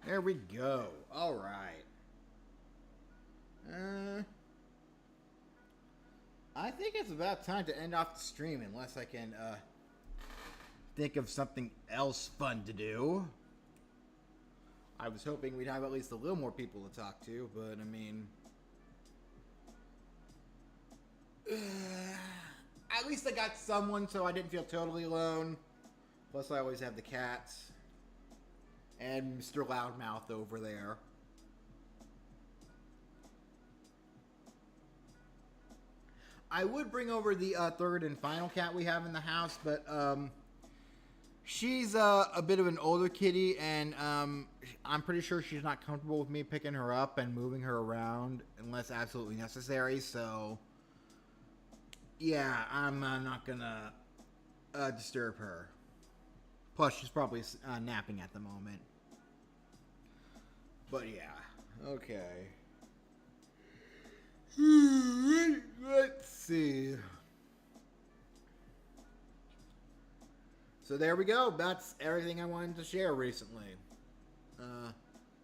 A: There we go. All right. I think it's about time to end off the stream unless I can think of something else fun to do. I was hoping we'd have at least a little more people to talk to, but I mean, at least I got someone so I didn't feel totally alone. Plus I always have the cats and Mr. Loudmouth over there. I would bring over the third and final cat we have in the house, but she's a bit of an older kitty, and I'm pretty sure she's not comfortable with me picking her up and moving her around unless absolutely necessary, so yeah, I'm not gonna disturb her. Plus, she's probably napping at the moment. But yeah, okay. Let's see. So there we go. That's everything I wanted to share recently.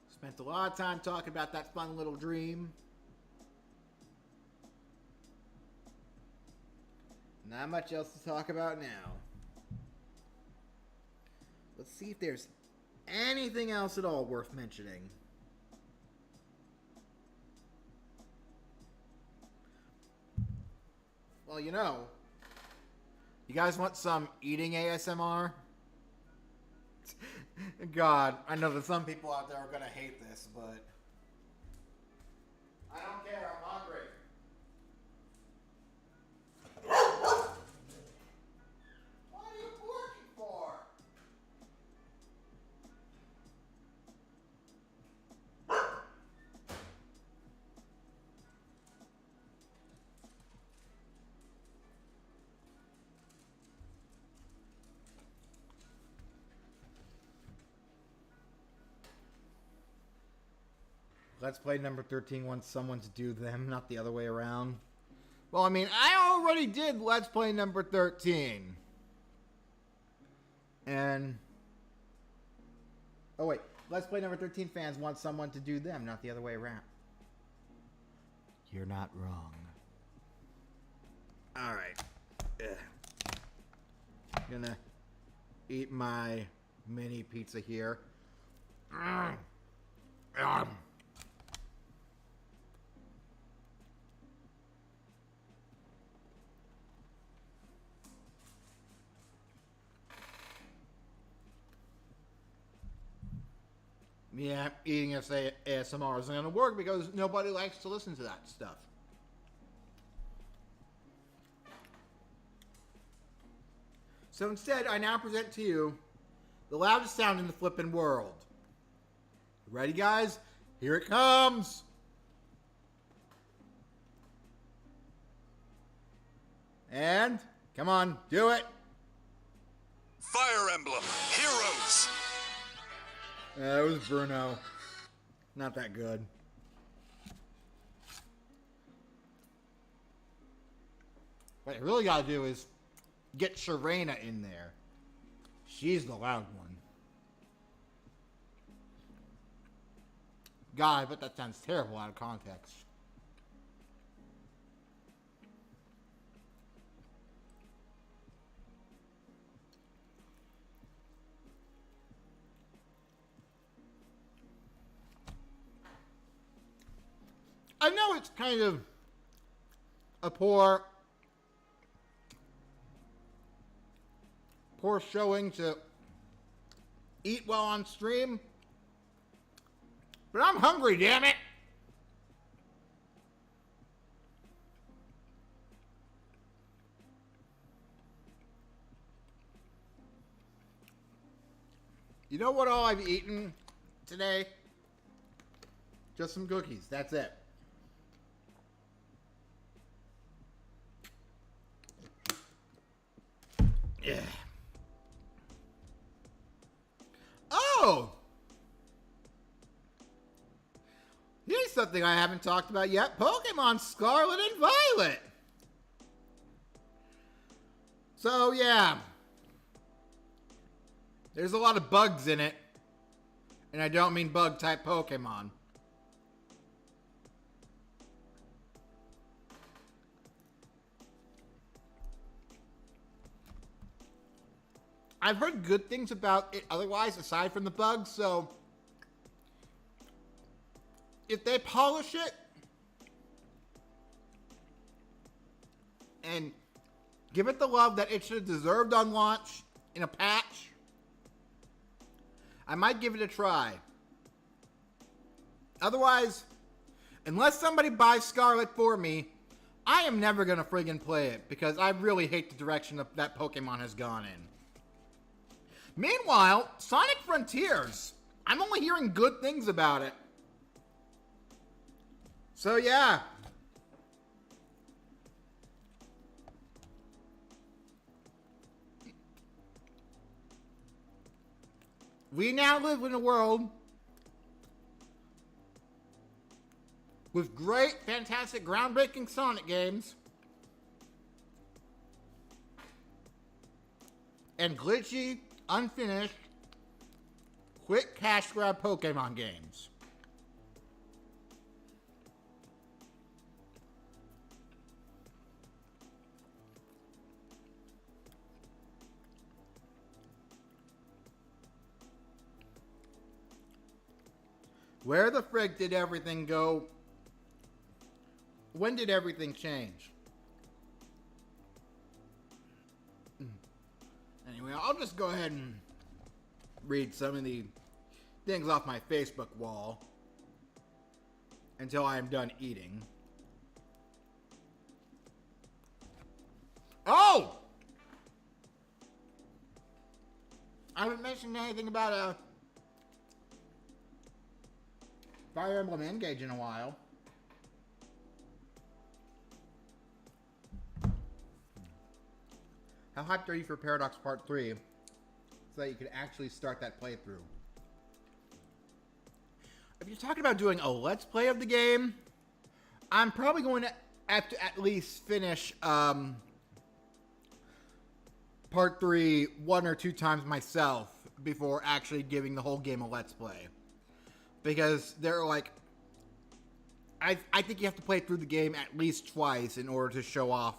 A: Spent a lot of time talking about that fun little dream. Not much else to talk about now. Let's see if there's anything else at all worth mentioning. Well, you know, you guys want some eating ASMR? God, I know that some people out there are going to hate this, but I don't care, I'm hungry. What are you barking for? Let's play number 13 wants someone to do them, not the other way around. Well, I mean, I already did Let's Play number 13. And... oh, wait. Let's Play number 13 fans want someone to do them, not the other way around. You're not wrong. Alright. Gonna eat my mini pizza here. Yeah, eating ASMR isn't going to work because nobody likes to listen to that stuff. So instead, I now present to you the loudest sound in the flippin' world. Ready, guys? Here it comes! And, come on, do it!
B: Fire Emblem Heroes!
A: It was Bruno. Not that good. What I really gotta do is get Sharena in there. She's the loud one. God, I bet that sounds terrible out of context. I know it's kind of a poor showing to eat while on stream, but I'm hungry, damn it! You know what all I've eaten today? Just some cookies, that's it. Yeah. Oh! Here's something I haven't talked about yet. Pokemon Scarlet and Violet. So, yeah. There's a lot of bugs in it. And I don't mean bug-type Pokemon. I've heard good things about it otherwise, aside from the bugs, so if they polish it and give it the love that it should have deserved on launch in a patch, I might give it a try. Otherwise, unless somebody buys Scarlet for me, I am never going to friggin' play it because I really hate the direction that Pokemon has gone in. Meanwhile, Sonic Frontiers. I'm only hearing good things about it. So yeah. We now live in a world with great, fantastic, groundbreaking Sonic games and glitchy, unfinished, quick cash grab Pokemon games. Where the frig did everything go? When did everything change? Anyway, I'll just go ahead and read some of the things off my Facebook wall until I am done eating. Oh! I haven't mentioned anything about a Fire Emblem Engage in a while. How hyped are you for Paradox Part 3 so that you can actually start that playthrough? If you're talking about doing a Let's Play of the game, I'm probably going to have to at least finish Part 3 one or two times myself before actually giving the whole game a Let's Play. Because they're like, I think you have to play through the game at least twice in order to show off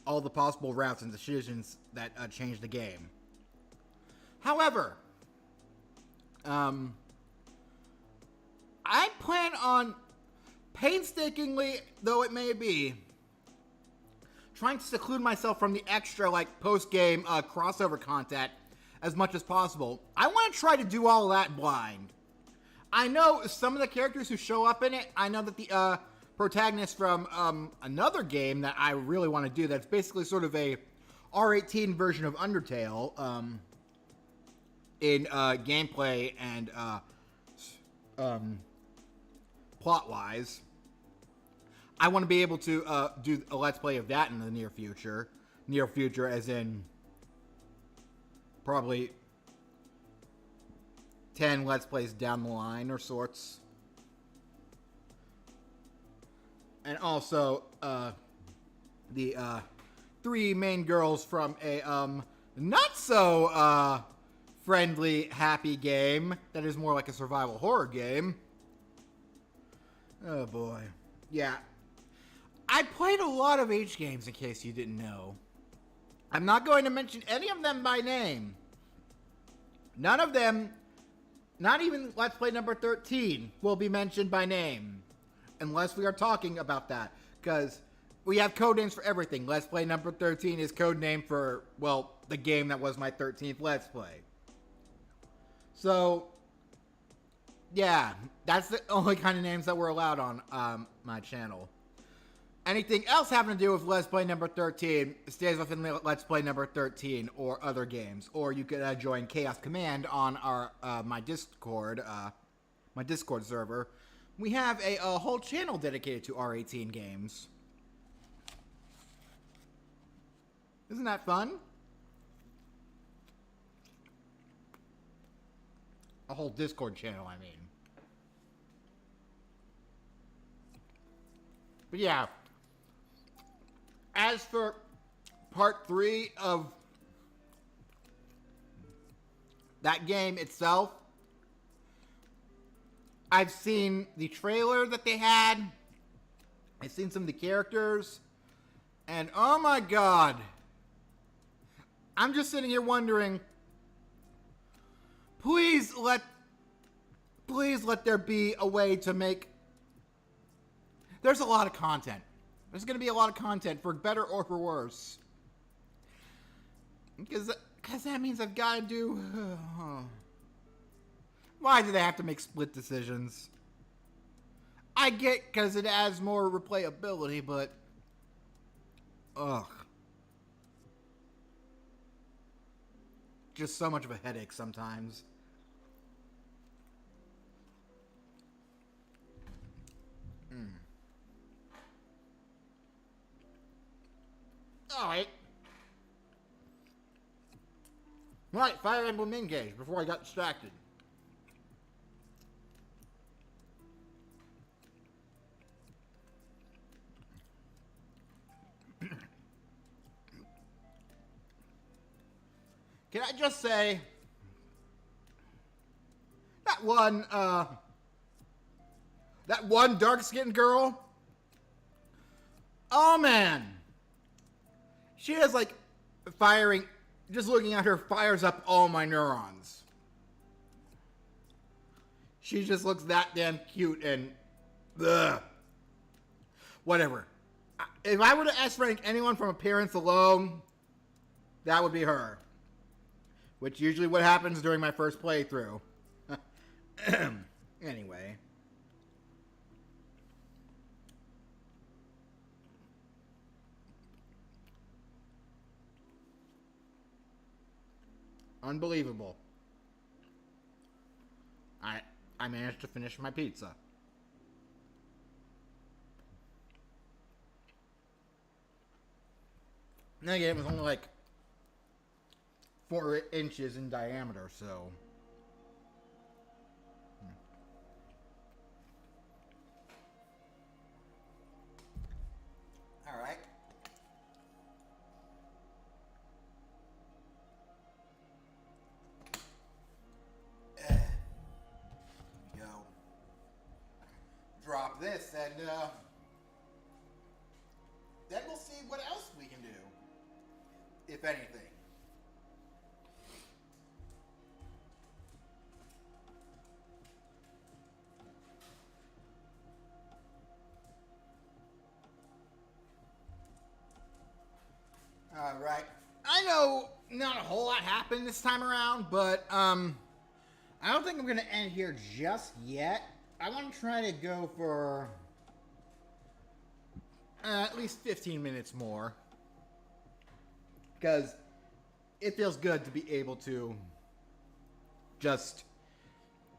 A: all the possible routes and decisions that change the game. However, I plan on painstakingly, though it may be, trying to seclude myself from the extra, like, post-game crossover content as much as possible. I want to try to do all of that blind. I know some of the characters who show up in it. I know that the protagonist from another game that I really want to do, that's basically sort of a R18 version of Undertale in gameplay and plot-wise. I want to be able to do a Let's Play of that in the near future. Near future as in probably 10 Let's Plays down the line or sorts. And also, the 3 main girls from a not so friendly, happy game that is more like a survival horror game. Oh boy. Yeah. I played a lot of H games, in case you didn't know. I'm not going to mention any of them by name. None of them, not even Let's Play number 13, will be mentioned by name. Unless we are talking about that. Because we have code names for everything. Let's Play number 13 is code name for, well, the game that was my 13th Let's Play. So, yeah, that's the only kind of names that were allowed on my channel. Anything else having to do with Let's Play number 13 stays within Let's Play number 13 or other games. Or you could join Chaos Command on our my Discord server. We have a whole channel dedicated to R18 games. Isn't that fun? A whole Discord channel, I mean. But yeah. As for part 3 of that game itself, I've seen the trailer that they had. I've seen some of the characters. And oh my god. I'm just sitting here wondering, please let there be a way to make... There's a lot of content. There's going to be a lot of content, for better or for worse. Because that means I've got to do... Why do they have to make split decisions? I get because it adds more replayability, but... Ugh. Just so much of a headache sometimes. Alright. Right, Fire Emblem Engage, before I got distracted. Can I just say, that one dark-skinned girl, oh man, she is like firing, just looking at her fires up all my neurons. She just looks that damn cute and, ugh. Whatever. If I were to S-rank anyone from appearance alone, that would be her. Which usually what happens during my first playthrough. Anyway. Unbelievable. I managed to finish my pizza. And again, it was only like 4 inches in diameter, so... Alright. Here we go. Drop this, and then we'll see what else we can do, if anything. Alright. I know not a whole lot happened this time around, but I don't think I'm gonna end here just yet. I want to try to go for at least 15 minutes more, because it feels good to be able to just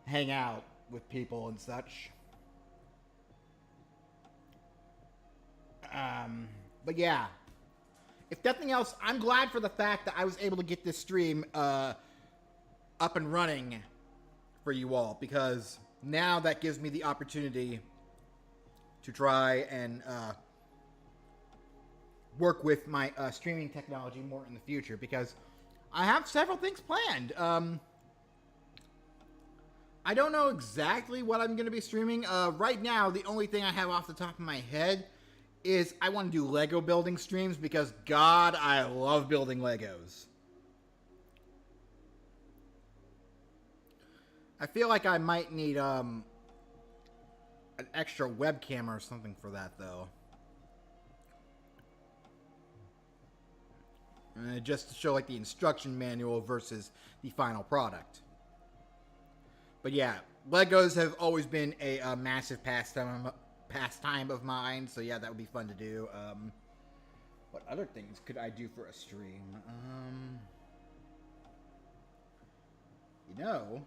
A: hang out with people and such. But yeah, if nothing else, I'm glad for the fact that I was able to get this stream up and running for you all, because now that gives me the opportunity to try and work with my streaming technology more in the future, because I have several things planned. I don't know exactly what I'm going to be streaming. Right now, the only thing I have off the top of my head is I want to do Lego building streams, because God, I love building Legos. I feel like I might need an extra webcam or something for that, though. Just to show like the instruction manual versus the final product. But yeah, Legos have always been a massive pastime of mine, so yeah, that would be fun to do. What other things could I do for a stream? You know,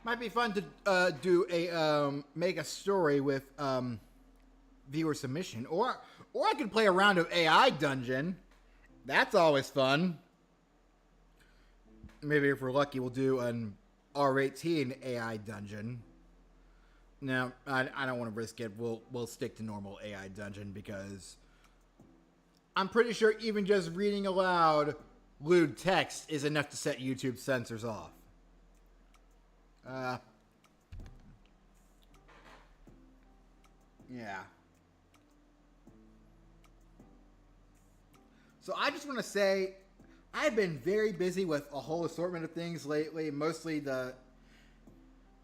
A: might be fun to do a make a story with viewer submission, or I could play a round of AI Dungeon. That's always fun. Maybe if we're lucky, we'll do an R18 AI Dungeon. No, I don't want to risk it. We'll stick to normal AI Dungeon, because I'm pretty sure even just reading aloud lewd text is enough to set YouTube censors off. Yeah. So I just want to say, I've been very busy with a whole assortment of things lately, mostly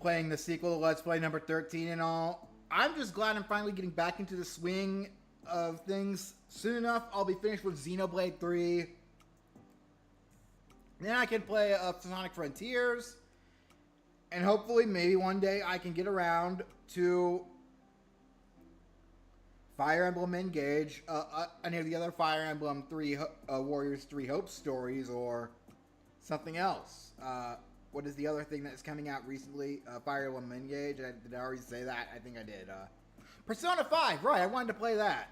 A: playing the sequel to Let's Play number 13 and all. I'm just glad I'm finally getting back into the swing of things. Soon enough, I'll be finished with Xenoblade 3. Then I can play Sonic Frontiers. And hopefully, maybe one day I can get around to Fire Emblem Engage, any of the other Fire Emblem Warriors 3 Hope stories, or something else. What is the other thing that's coming out recently? Fire Emblem Engage. Did I already say that? I think I did. Persona 5, right, I wanted to play that.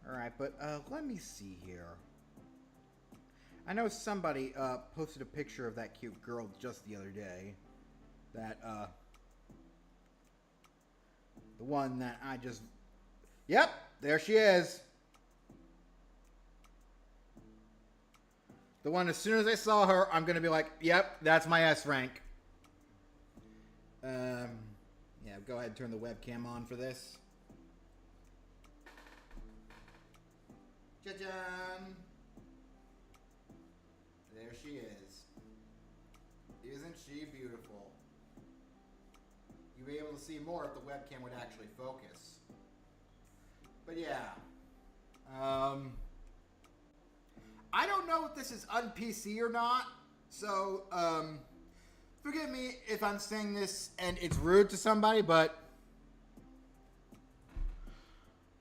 A: Alright, but let me see here. I know somebody posted a picture of that cute girl just the other day. That, the one that I just... Yep, there she is. The one, as soon as I saw her, I'm going to be like, yep, that's my S rank. Yeah, go ahead and turn the webcam on for this. Cha-chan! There she is. Isn't she beautiful? You'll be able to see more if the webcam would actually focus. But yeah. I don't know if this is un-PC or not, so, forgive me if I'm saying this and it's rude to somebody, but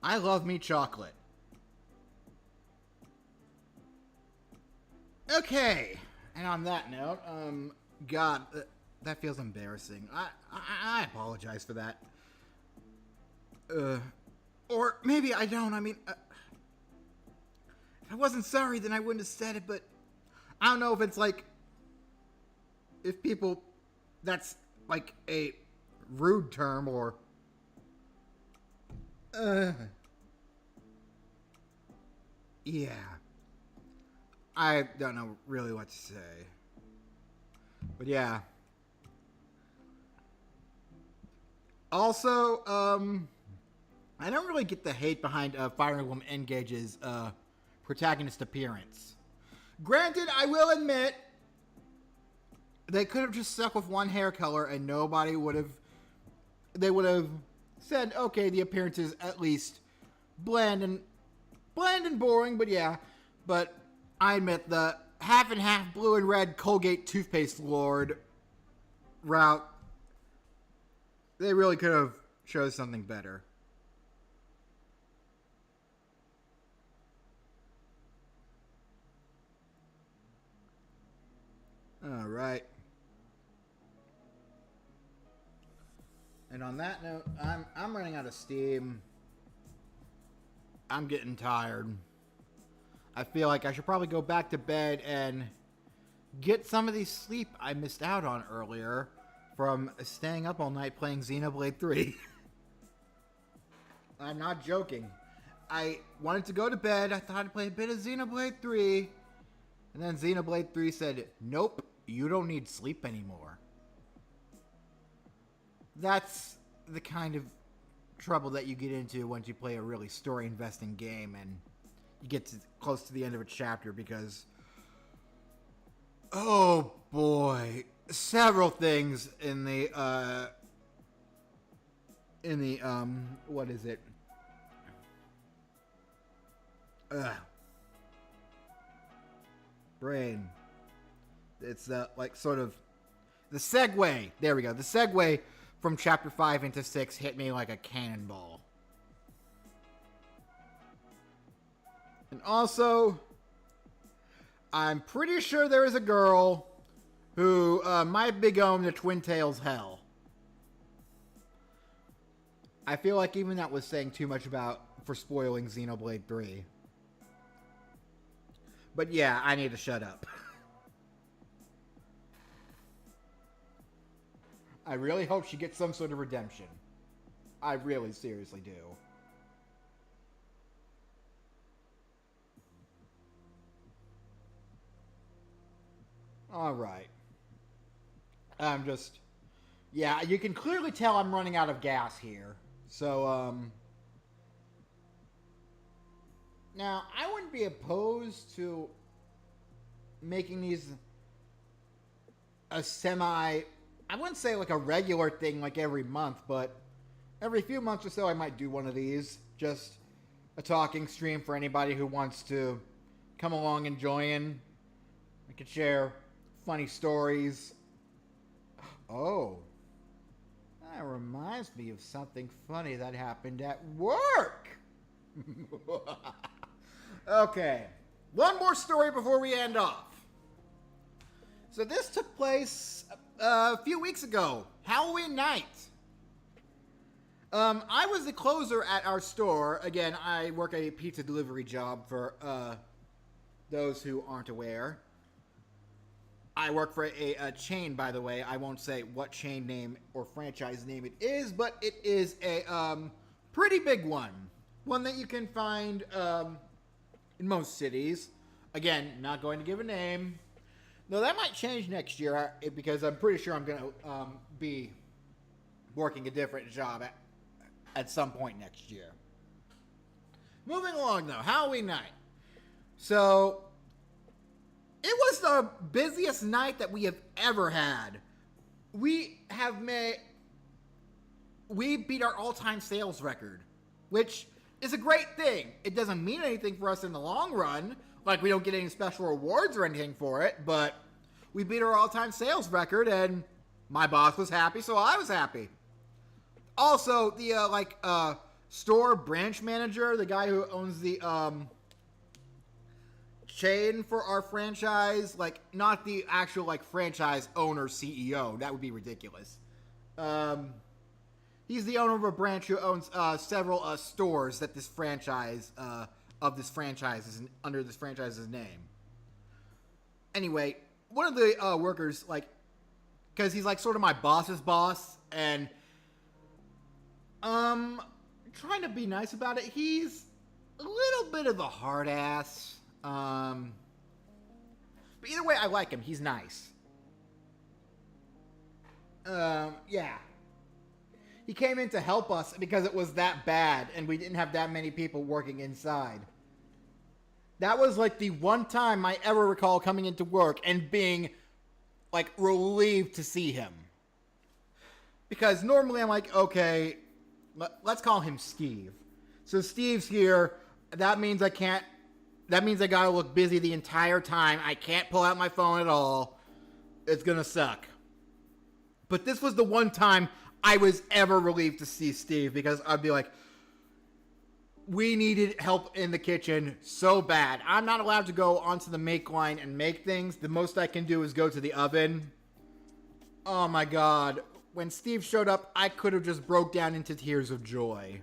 A: I love me chocolate. Okay, and on that note, God, that feels embarrassing. I apologize for that. Or maybe I don't. I mean, if I wasn't sorry, then I wouldn't have said it, but I don't know if it's like, if people, that's like a rude term, or, yeah. I don't know really what to say. But yeah. Also, I don't really get the hate behind Fire Emblem Engage's protagonist appearance. Granted, I will admit, they could have just stuck with one hair color and nobody would have... They would have said, okay, the appearance is at least bland and bland and boring, but yeah. But I admit the half and half blue and red Colgate toothpaste lord route, they really could have chose something better. All right. And on that note, I'm running out of steam. I'm getting tired. I feel like I should probably go back to bed and get some of the sleep I missed out on earlier from staying up all night playing Xenoblade 3. I'm not joking. I wanted to go to bed. I thought I'd play a bit of Xenoblade 3. And then Xenoblade 3 said, nope, you don't need sleep anymore. That's the kind of trouble that you get into once you play a really story-investing game and you get close to the end of a chapter because, oh boy, several things in the what is it? Brain. It's like sort of the segue. There we go. The segue from chapter 5 into 6 hit me like a cannonball. And also, I'm pretty sure there is a girl who might be going to Twin Tails Hell. I feel like even that was saying too much for spoiling Xenoblade 3. But yeah, I need to shut up. I really hope she gets some sort of redemption. I really seriously do. Alright. Yeah, you can clearly tell I'm running out of gas here. So, now, I wouldn't be opposed to making these a I wouldn't say like a regular thing like every month, but every few months or so I might do one of these. Just a talking stream for anybody who wants to come along and join. I could share funny stories. Oh, that reminds me of something funny that happened at work. Okay, one more story before we end off. So this took place a few weeks ago, Halloween night. I was the closer at our store. Again, I work a pizza delivery job for those who aren't aware. I work for a chain, by the way. I won't say what chain name or franchise name it is, but it is a pretty big one. One that you can find in most cities. Again, not going to give a name. No, that might change next year because I'm pretty sure I'm going to be working a different job at some point next year. Moving along, though, Halloween night. So, it was the busiest night that we have ever had. We beat our all-time sales record, which is a great thing. It doesn't mean anything for us in the long run. Like, we don't get any special rewards or anything for it, but we beat our all-time sales record, and my boss was happy, so I was happy. Also, the, store branch manager, the guy who owns the, chain for our franchise, like, not the actual, like, franchise owner CEO. That would be ridiculous. He's the owner of a branch who owns, several, stores that this franchise, of this franchise is under this franchise's name. Anyway, one of the workers, like, because he's like sort of my boss's boss, and trying to be nice about it, he's a little bit of a hard ass. But either way, I like him. He's nice. Yeah. He came in to help us because it was that bad, and we didn't have that many people working inside. That was like the one time I ever recall coming into work and being like relieved to see him. Because normally I'm like, okay, let's call him Steve. So Steve's here that means I can't. That means I gotta look busy the entire time. I can't pull out my phone at all. It's gonna suck. But this was the one time I was ever relieved to see Steve, because I'd be like, we needed help in the kitchen so bad. I'm not allowed to go onto the make line and make things. The most I can do is go to the oven. Oh my god. When Steve showed up, I could have just broke down into tears of joy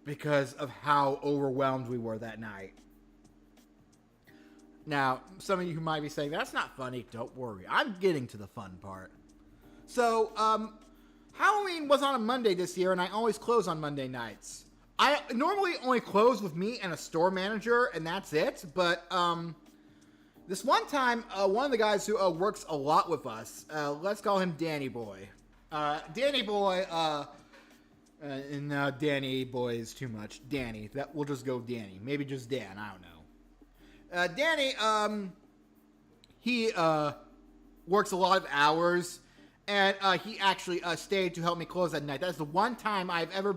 A: because of how overwhelmed we were that night. Now, some of you who might be saying, that's not funny. Don't worry. I'm getting to the fun part. So, Halloween was on a Monday this year, and I always close on Monday nights. I normally only close with me and a store manager, and that's it. But, this one time, one of the guys who works a lot with us, let's call him Danny Boy. Danny Boy, and Danny Boy is too much. Danny. We'll just go Danny. Maybe just Dan. I don't know. Danny, he works a lot of hours, and he actually stayed to help me close that night. That's the one time I've ever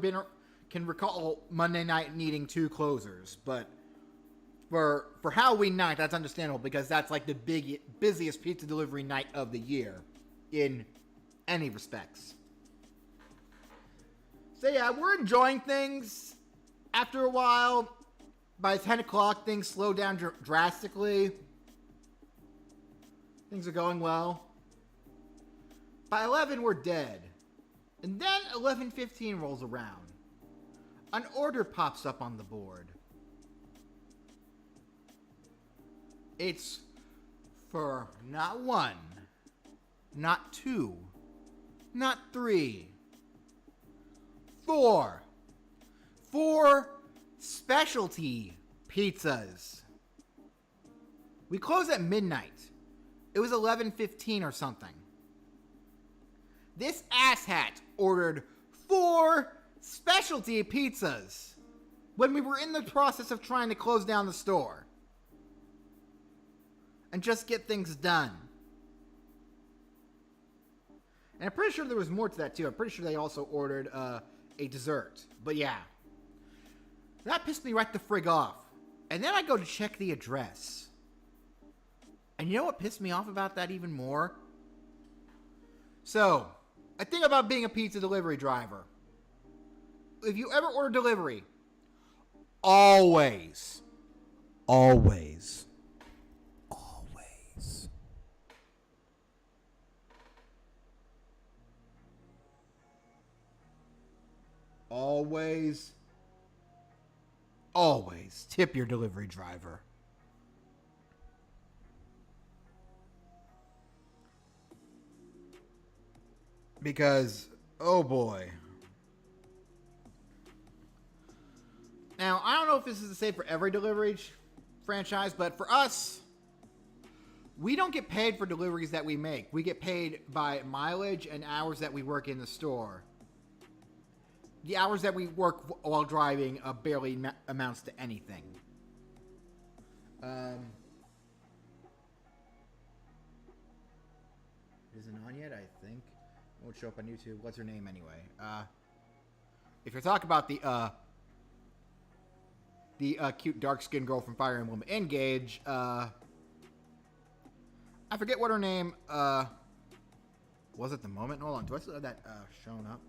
A: can recall Monday night needing 2 closers. But for Halloween night, that's understandable, because that's like the busiest pizza delivery night of the year in any respects. So yeah, we're enjoying things. After a while, by 10 o'clock, things slow down drastically. Things are going well. By 11, we're dead. And then 11:15 rolls around. An order pops up on the board. It's for not 1, not 2, not 3, 4. 4 specialty pizzas. We closed at midnight. It was 11:15 or something. This asshat ordered 4 specialty pizzas when we were in the process of trying to close down the store and just get things done. And I'm pretty sure there was more to that too. I'm pretty sure they also ordered a dessert. But yeah. That pissed me right the frig off. And then I go to check the address. And you know what pissed me off about that even more? So, I think about being a pizza delivery driver. If you ever order delivery, always tip your delivery driver. Because, oh boy. Now, I don't know if this is the same for every delivery franchise, but for us, we don't get paid for deliveries that we make. We get paid by mileage and hours that we work in the store. The hours that we work while driving barely amounts to anything. Isn't on yet, I think. It won't show up on YouTube. What's her name anyway? If you're talking about the cute dark-skinned girl from Fire Emblem Engage, I forget what her name was at the moment. Hold on, do I still have that showing up?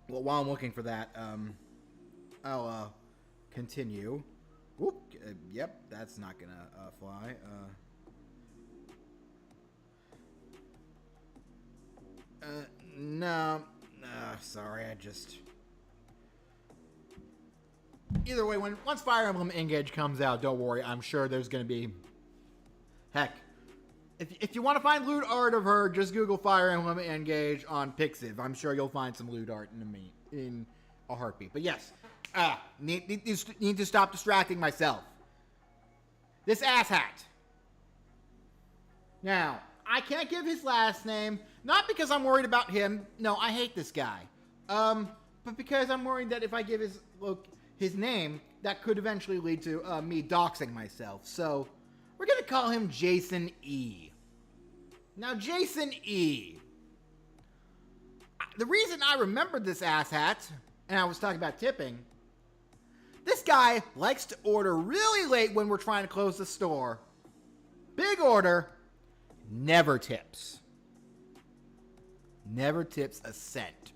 A: Well, while I'm looking for that, I'll continue. Whoop, yep, that's not gonna fly. No, sorry, I just... Either way, once Fire Emblem Engage comes out, don't worry, I'm sure there's gonna be... Heck, if you want to find lewd art of her, just Google Fire Emblem Engage on Pixiv. I'm sure you'll find some lewd art in a heartbeat. But yes, need to stop distracting myself. This asshat. Now, I can't give his last name, not because I'm worried about him. No, I hate this guy. But because I'm worried that if I give his name, that could eventually lead to me doxing myself. So, we're gonna call him Jason E. Now, Jason E. The reason I remembered this asshat, and I was talking about tipping, This guy likes to order really late when we're trying to close the store. Big order, never tips. Never tips a cent.